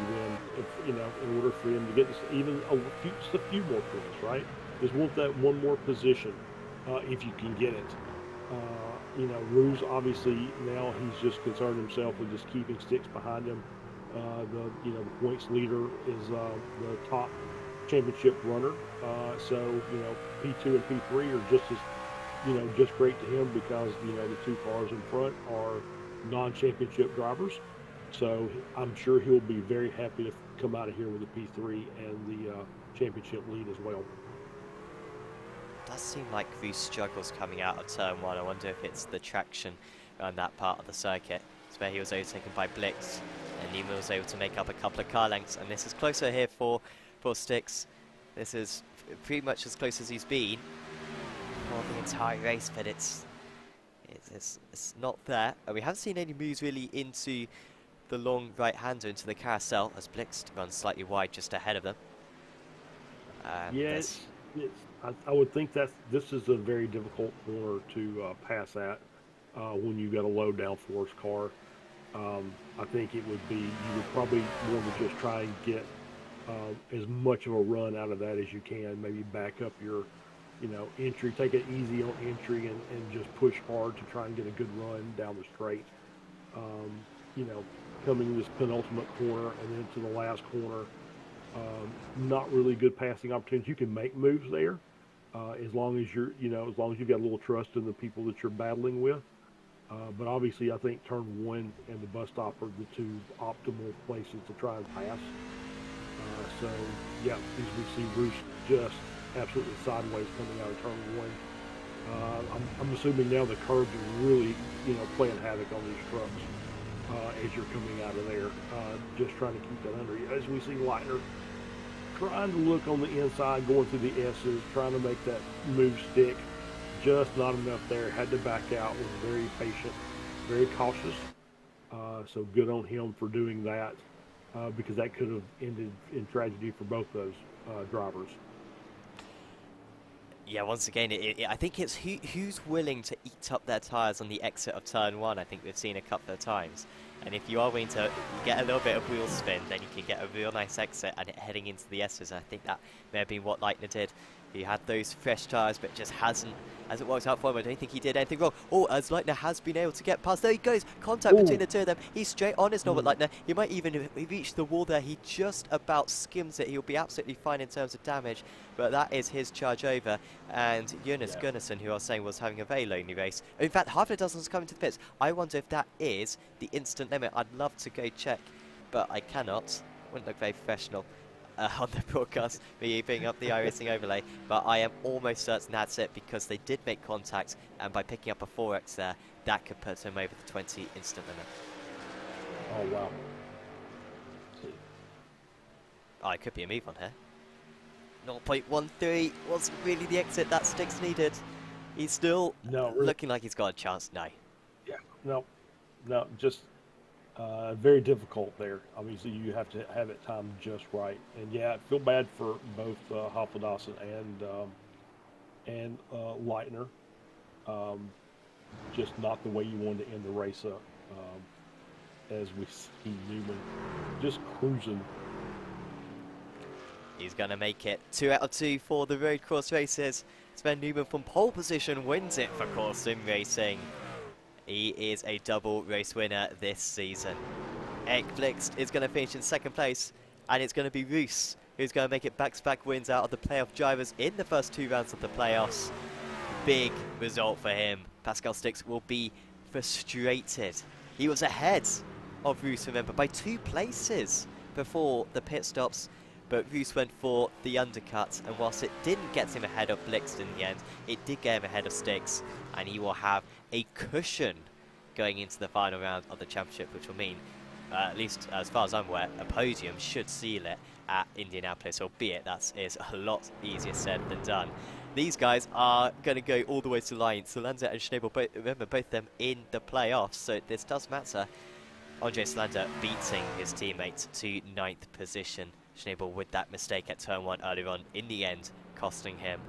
[SPEAKER 3] you in order for him to get even just a few more points, right? Just want that one more position if you can get it. Ruse, obviously now he's just concerned himself with just keeping Sticks behind him. The points leader is the top championship runner, so P2 and P3 are just as just great to him, because the 2 cars in front are non-championship drivers. So I'm sure he'll be very happy to come out of here with a P3 and the championship lead as well.
[SPEAKER 2] Does seem like Rees struggles coming out of turn 1. I wonder if it's the traction around that part of the circuit. It's where he was overtaken by Blix, and Nima was able to make up a couple of car lengths, and this is closer here for Sticks. This is pretty much as close as he's been for the entire race, but it's not there. We haven't seen any moves really into the long right-hander, into the carousel, as Blix runs slightly wide just ahead of them.
[SPEAKER 3] Yes, I would think that this is a very difficult corner to pass at when you've got a low downforce car. I think it would be, you would probably want to just try and get as much of a run out of that as you can. Maybe back up your entry, take it easy on entry, and just push hard to try and get a good run down the straight. Coming this penultimate corner and then to the last corner, not really good passing opportunities. You can make moves there, as long as you're, as long as you've got a little trust in the people that you're battling with. But obviously, I think turn 1 and the bus stop are the 2 optimal places to try and pass. So yeah, as we see Bruce just absolutely sideways coming out of turn 1. I'm assuming now the curbs are really, playing havoc on these trucks as you're coming out of there. Just trying to keep that under you. As we see Leitner trying to look on the inside, going through the S's, trying to make that move stick. Just not enough there. Had to back out. Was very patient, very cautious. So good on him for doing that, because that could have ended in tragedy for both those drivers.
[SPEAKER 2] Yeah, once again, I think it's who's willing to eat up their tyres on the exit of turn 1. I think we've seen a couple of times. And if you are willing to get a little bit of wheel spin, then you can get a real nice exit and heading into the S's. And I think that may have been what Leitner did He had those fresh tyres, but just hasn't worked out for him. I don't think he did anything wrong. Oh, as Leitner has been able to get past. There he goes. Contact between the two of them. He's straight on his Norbert Leitner. He might even reach the wall there. He just about skims it. He'll be absolutely fine in terms of damage, but that is his charge over. And Jonas Gunnarsson, who I was saying was having a very lonely race. In fact, half a dozen is coming to the pits. I wonder if that is the instant limit. I'd love to go check, but I cannot. Wouldn't look very professional on the broadcast, me being up the iRacing overlay, but I am almost certain that's it, because they did make contact, and by picking up a 4x there, that could put him over the 20 instant limit.
[SPEAKER 3] Oh, wow.
[SPEAKER 2] Oh, it could be a move on here. 0.13 wasn't really the exit that Sticks needed. He's still looking like he's got a chance. No.
[SPEAKER 3] Yeah, no, just very difficult there. Obviously, you have to have it timed just right. And yeah, I feel bad for both Hafledasson and Leitner. Just not the way you wanted to end the race up. As we see Newman just cruising.
[SPEAKER 2] He's going to make it 2 out of 2 for the road course races. Sven Newman from pole position wins it for Course Sim Racing. He is a double race winner this season. Erik Blixt is going to finish in second place, and it's going to be Roos who's going to make it back-to-back wins out of the playoff drivers in the first 2 rounds of the playoffs. Big result for him. Pascal Sticks will be frustrated. He was ahead of Roos, remember, by 2 places before the pit stops, but Roos went for the undercut, and whilst it didn't get him ahead of Blixt in the end, it did get him ahead of Sticks, and he will have a cushion going into the final round of the championship, which will mean, at least as far as I'm aware, a podium should seal it at Indianapolis, albeit that is a lot easier said than done. These guys are going to go all the way to the line. Solander and Schnabel, remember, both of them in the playoffs, so this does matter. Andre Solander beating his teammate to 9th position. Schnabel with that mistake at turn 1 earlier on, in the end, costing him.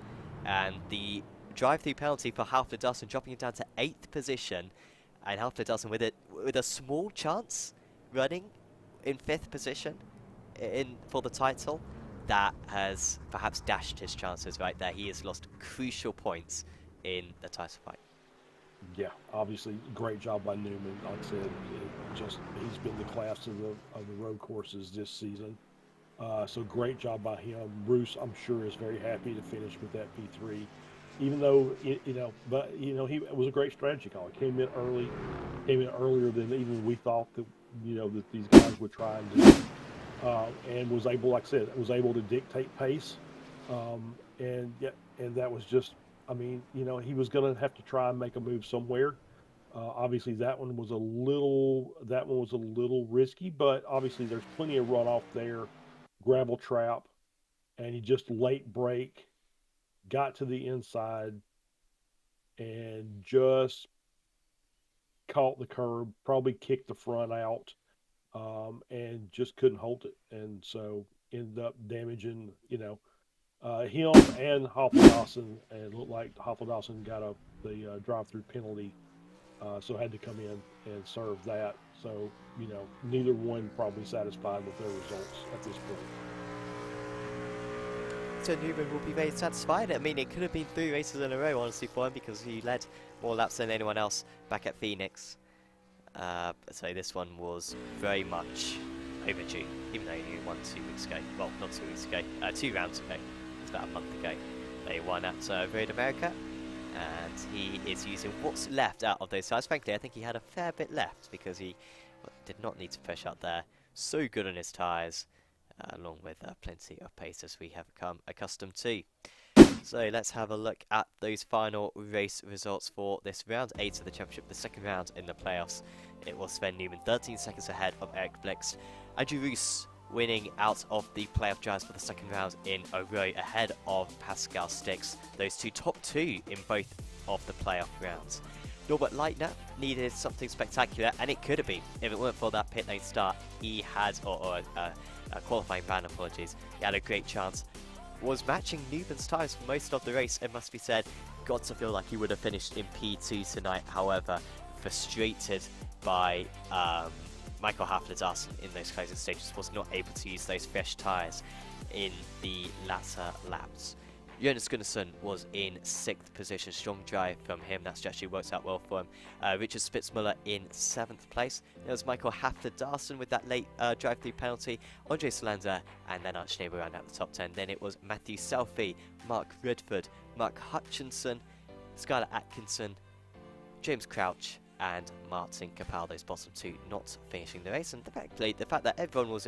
[SPEAKER 2] And the drive-through penalty for Hafledasson, dropping him down to 8th position. And Hafledasson with a small chance running in 5th position for the title. That has perhaps dashed his chances right there. He has lost crucial points in the title fight.
[SPEAKER 3] Yeah, obviously, great job by Newman. Like I said, he's been the class of the road courses this season. So great job by him. Roos, I'm sure, is very happy to finish with that P3, even though it was a great strategy call. It came in earlier than even we thought that that these guys would try and do. And was able, like I said, to dictate pace, and that was just, I mean, he was going to have to try and make a move somewhere. Obviously, that one was a little risky, but obviously there's plenty of runoff there, gravel trap, and he just late brake, got to the inside, and just caught the curb, probably kicked the front out. And just couldn't hold it, and so ended up damaging, him and Hafledasson, and it looked like Hafledasson got the drive-through penalty, so had to come in and serve that. So, neither one probably satisfied with their results at this point.
[SPEAKER 2] So Newman will be very satisfied. I mean, it could have been 3 races in a row, honestly, for him, because he led more laps than anyone else back at Phoenix. So this one was very much overdue, even though he won 2 weeks ago. Well, not 2 weeks ago, 2 rounds ago. It's about a month ago. They won at Road America, and he is using what's left out of those tyres. Frankly, I think he had a fair bit left, because he did not need to push out there. So good on his tyres, along with plenty of pace, as we have become accustomed to. So let's have a look at those final race results for this round 8 of the championship, the second round in the playoffs. It was Sven Newman 13 seconds ahead of Erik Blixt. Andrew Roos winning out of the playoff drives for the second round in a row ahead of Pascal Sticks. Those top 2 in both of the playoff rounds. Norbert Leitner needed something spectacular, and it could have been if it weren't for that pit lane start. He had, a qualifying ban, apologies. He had a great chance. Was matching Newman's times for most of the race, it must be said. Got to feel like he would have finished in P2 tonight, however, frustrated by Michael Hafledasson in those closing stages, was not able to use those fresh tyres in the latter laps. Jonas Gunnarsson was in 6th position, strong drive from him, that's actually worked out well for him. Richard Spitzmuller in 7th place. There was Michael Hafler-Darson with that late drive-through penalty, Andre Solander, and then Arch Schneeber round out the top 10. Then it was Matthew Selfie, Mark Redford, Mark Hutchinson, Skylar Atkinson, James Crouch, and Martin Capaldo's bottom 2 not finishing the race. And the fact that everyone was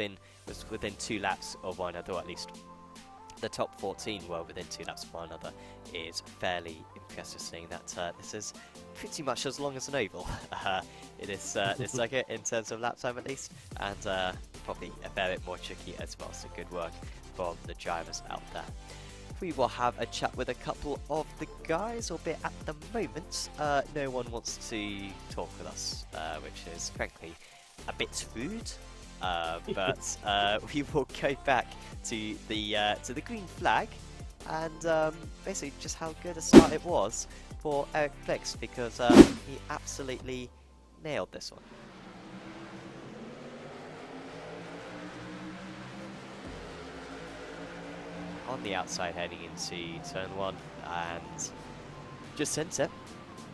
[SPEAKER 2] within 2 laps of one another, or at least the top 14 were within 2 laps of one another, is fairly impressive, seeing that this is pretty much as long as an oval. It is this circuit in terms of lap time at least, and probably a fair bit more tricky as well, so good work from the drivers out there. We will have a chat with a couple of the guys, albeit at the moment no one wants to talk with us, which is frankly a bit rude. But we will go back to the green flag and basically just how good a start it was for Eric Flix, because he absolutely nailed this one. On the outside heading into turn 1 and just sent it.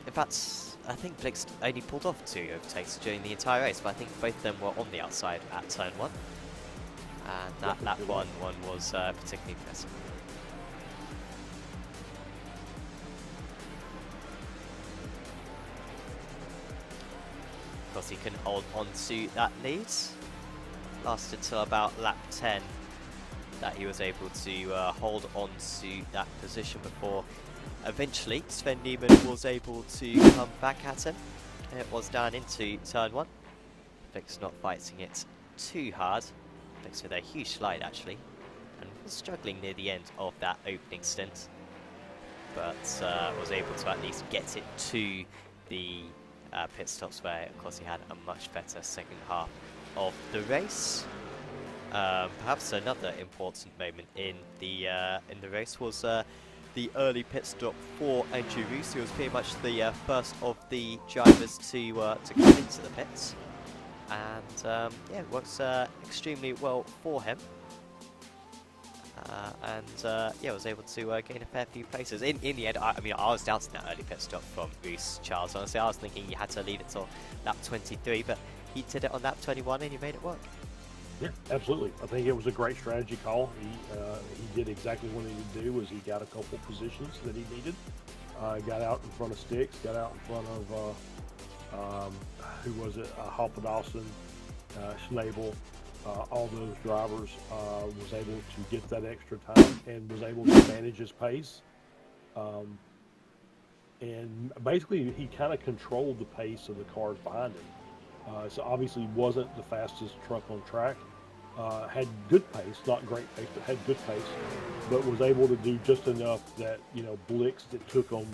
[SPEAKER 2] In fact, I think Flix only pulled off 2 overtakes during the entire race, but I think both of them were on the outside at turn 1. And that lap 1 was particularly impressive. Of course, he couldn't hold on to that lead. Lasted till about lap 10 that he was able to hold on to that position before eventually Sven Niemann was able to come back at him. It was down into turn 1. Flix not fighting it too hard. Flix with a huge slide actually, and was struggling near the end of that opening stint, but was able to at least get it to the pit stops, where of course he had a much better second half of the race. Perhaps another important moment in the race was the early pit stop for Andrew Roos, who was pretty much the first of the drivers to come into the pits, and yeah, it works extremely well for him. Yeah, was able to gain a fair few places. In the end, I mean, I was doubting that early pit stop from Roos, Charles. Honestly, I was thinking you had to leave it till lap 23, but he did it on lap 21 and he made it work.
[SPEAKER 3] Yeah, absolutely. I think it was a great strategy call. He did exactly what he needed to do. Was he got a couple positions that he needed. Got out in front of Sticks. Got out in front of who was it? Hopper Dawson, Schnabel. All those drivers, was able to get that extra time and was able to manage his pace. And basically, he kind of controlled the pace of the cars behind him. So obviously wasn't the fastest truck on track. Had good pace, not great pace, but had good pace. But was able to do just enough that, you know, blitzed. It took him,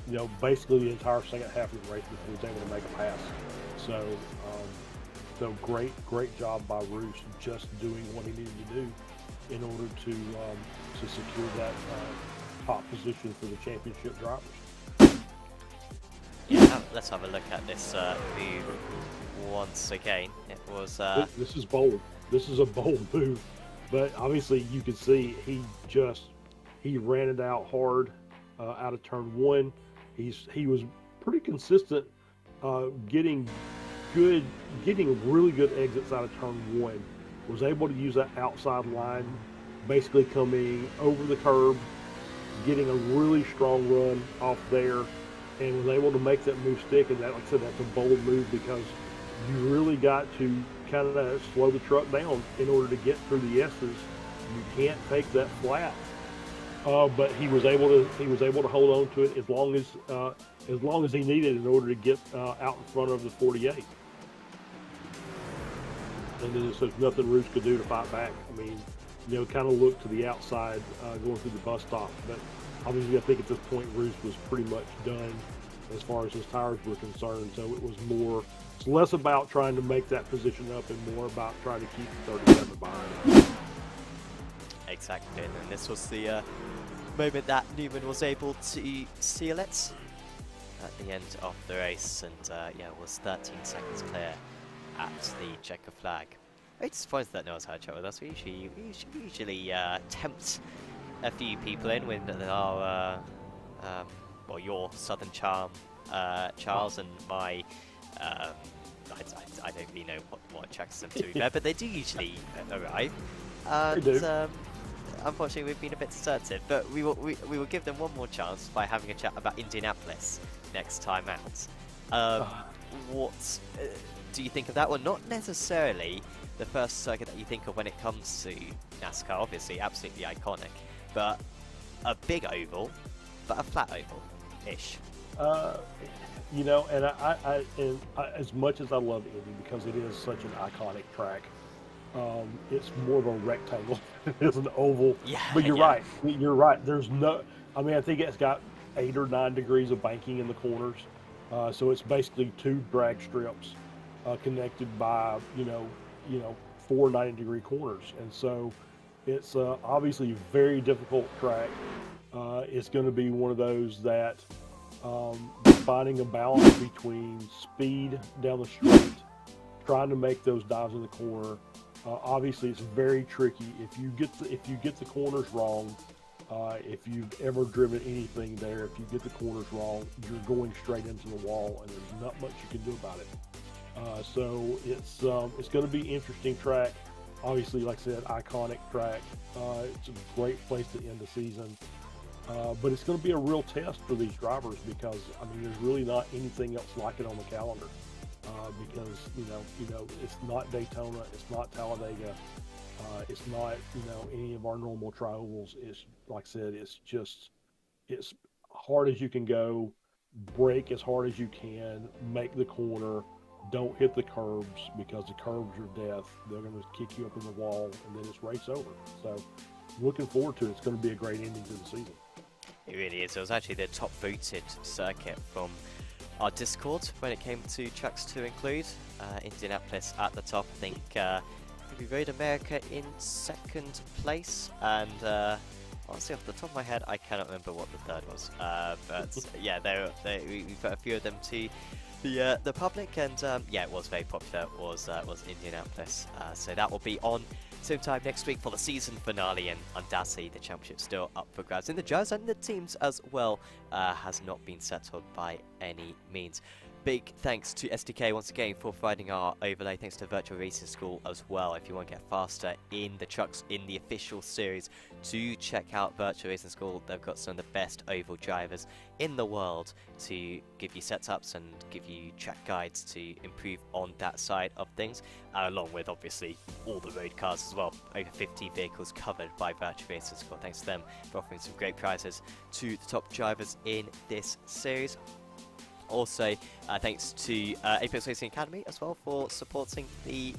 [SPEAKER 3] you know, basically the entire second half of the race before he was able to make a pass. So great job by Roos, just doing what he needed to do in order to secure that top position for the championship drivers.
[SPEAKER 2] Yeah, let's have a look at this move once again. It was
[SPEAKER 3] this is bold. This is a bold move, but obviously you can see he ran it out hard out of turn 1. He was pretty consistent, getting really good exits out of turn 1. Was able to use that outside line, basically coming over the curb, getting a really strong run off there, and was able to make that move stick. And that, like I said, that's a bold move, because you really got to kind of slow the truck down in order to get through the S's. You can't take that flat. But he was able to hold on to it as long as he needed in order to get out in front of the 48. And then there's nothing Roos could do to fight back. I mean, you know, kind of looked to the outside going through the bus stop. But obviously, I think at this point, Roos was pretty much done as far as his tires were concerned. So it's less about trying to make that position up and more about trying to keep the 37 behind.
[SPEAKER 2] Exactly, and this was the moment that Newman was able to seal it at the end of the race, and yeah, was 13 seconds clear at the checker flag. Very disappointed that no one's had a chat with us. We usually tempt a few people in with our, well, your Southern Charm, Charles, and my, I don't really know what attracts them to be fair, but they do usually arrive. And,
[SPEAKER 3] They do.
[SPEAKER 2] Unfortunately, we've been a bit deserted, but we will give them one more chance by having a chat about Indianapolis next time out. What do you think of that one? Not necessarily the first circuit that you think of when it comes to NASCAR, obviously absolutely iconic, but a big oval, but a flat oval-ish.
[SPEAKER 3] You know, and I as much as I love Indy because it is such an iconic track, it's more of a rectangle than it is an oval.
[SPEAKER 2] Yeah,
[SPEAKER 3] but you're
[SPEAKER 2] yeah.
[SPEAKER 3] right. You're right. There's no. I mean, I think it's got 8 or 9 degrees of banking in the corners, so it's basically 2 drag strips connected by 4 90-degree corners, and so it's obviously a very difficult track. It's going to be one of those that finding a balance between speed down the street, trying to make those dives in the corner. Obviously, it's very tricky. If you get the corners wrong, if you've ever driven anything there, if you get the corners wrong, you're going straight into the wall, and there's not much you can do about it. So it's going to be an interesting track. Obviously, like I said, iconic track. It's a great place to end the season. But it's going to be a real test for these drivers because, I mean, there's really not anything else like it on the calendar. Because it's not Daytona, it's not Talladega, it's not any of our normal tri-ovals. It's like I said, it's hard as you can go, brake as hard as you can, make the corner, don't hit the curbs because the curbs are death. They're going to kick you up in the wall, and then it's race over. So, looking forward to it. It's going to be a great ending to the season.
[SPEAKER 2] It really is. It was actually the top voted circuit from our Discord when it came to tracks to include. Indianapolis at the top. I think we voted America in 2nd place, and honestly, off the top of my head, I cannot remember what the 3rd was. But yeah, we put a few of them to the public, and yeah, it was very popular. Was Indianapolis. So that will be on same time next week for the season finale, and undoubtedly the championship still up for grabs in the drivers and the teams as well. Has not been settled by any means. Big thanks to SDK once again for providing our overlay. Thanks to Virtual Racing School as well. If you want to get faster in the trucks in the official series, do check out Virtual Racing School. They've got some of the best oval drivers in the world to give you setups and give you track guides to improve on that side of things, along with obviously all the road cars as well. Over 50 vehicles covered by Virtual Racing School. Thanks to them for offering some great prizes to the top drivers in this series. Also, thanks to Apex Racing Academy as well for supporting the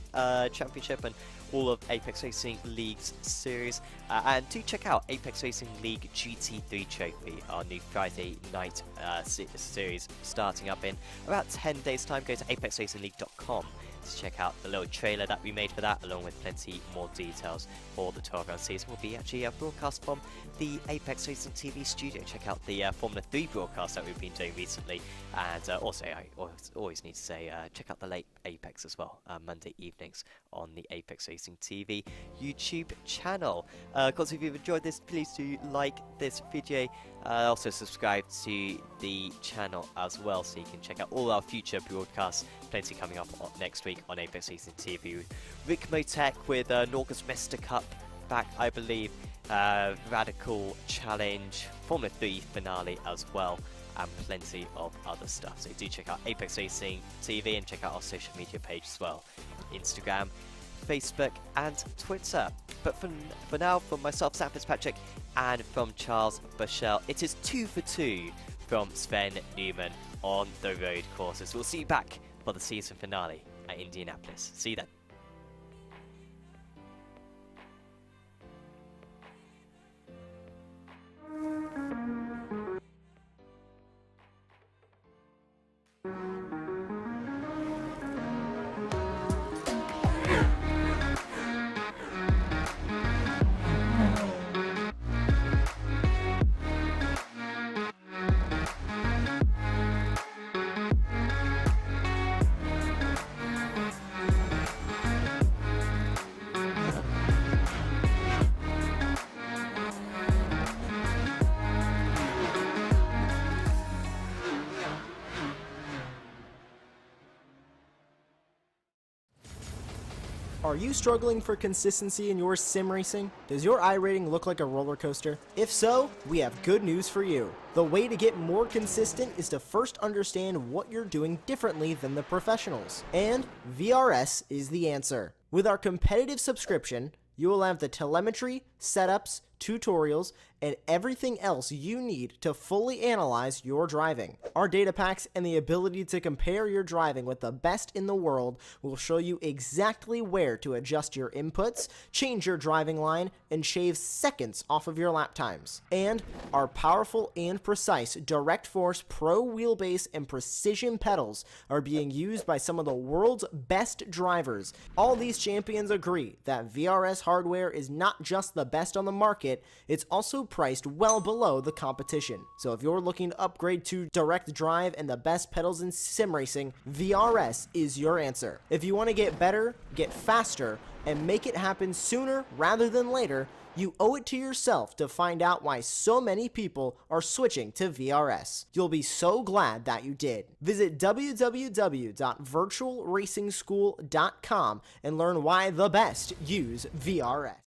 [SPEAKER 2] championship and all of Apex Racing League's series. And do check out Apex Racing League GT3 Trophy, our new Friday night series starting up in about 10 days' time. Go to apexracingleague.com to check out the little trailer that we made for that, along with plenty more details for the 12-round season. Will be actually a broadcast from the Apex Racing TV studio. Check out the Formula 3 broadcast that we've been doing recently, and also I always need to say check out the late Apex as well, Monday evenings on the Apex Racing TV YouTube channel. Of course, if you've enjoyed this, please do like this video. Also subscribe to the channel as well, so you can check out all our future broadcasts. Plenty coming up next week on Apex Racing TV. Rick Motek with Norgus Mester Cup back, I believe. Radical Challenge, Formula 3 finale as well, and plenty of other stuff. So do check out Apex Racing TV and check out our social media page as well, Instagram, Facebook and Twitter. But for now, from myself, Sam Fitzpatrick, and from Charles Bushell, it is 2 for 2 from Sven Newman on the road courses. We'll see you back for the season finale at Indianapolis. See you then.
[SPEAKER 1] Are you struggling for consistency in your sim racing? Does your iRating look like a roller coaster? If so, we have good news for you. The way to get more consistent is to first understand what you're doing differently than the professionals. And VRS is the answer. With our competitive subscription, you will have the telemetry, setups, tutorials, and everything else you need to fully analyze your driving. Our data packs and the ability to compare your driving with the best in the world will show you exactly where to adjust your inputs, change your driving line, and shave seconds off of your lap times. And our powerful and precise Direct Force Pro wheelbase and precision pedals are being used by some of the world's best drivers. All these champions agree that VRS hardware is not just the best on the market, it's also priced well below the competition. So if you're looking to upgrade to direct drive and the best pedals in sim racing, VRS is your answer. If you want to get better, get faster, and make it happen sooner rather than later, you owe it to yourself to find out why so many people are switching to VRS. You'll be so glad that you did. Visit www.virtualracingschool.com and learn why the best use VRS.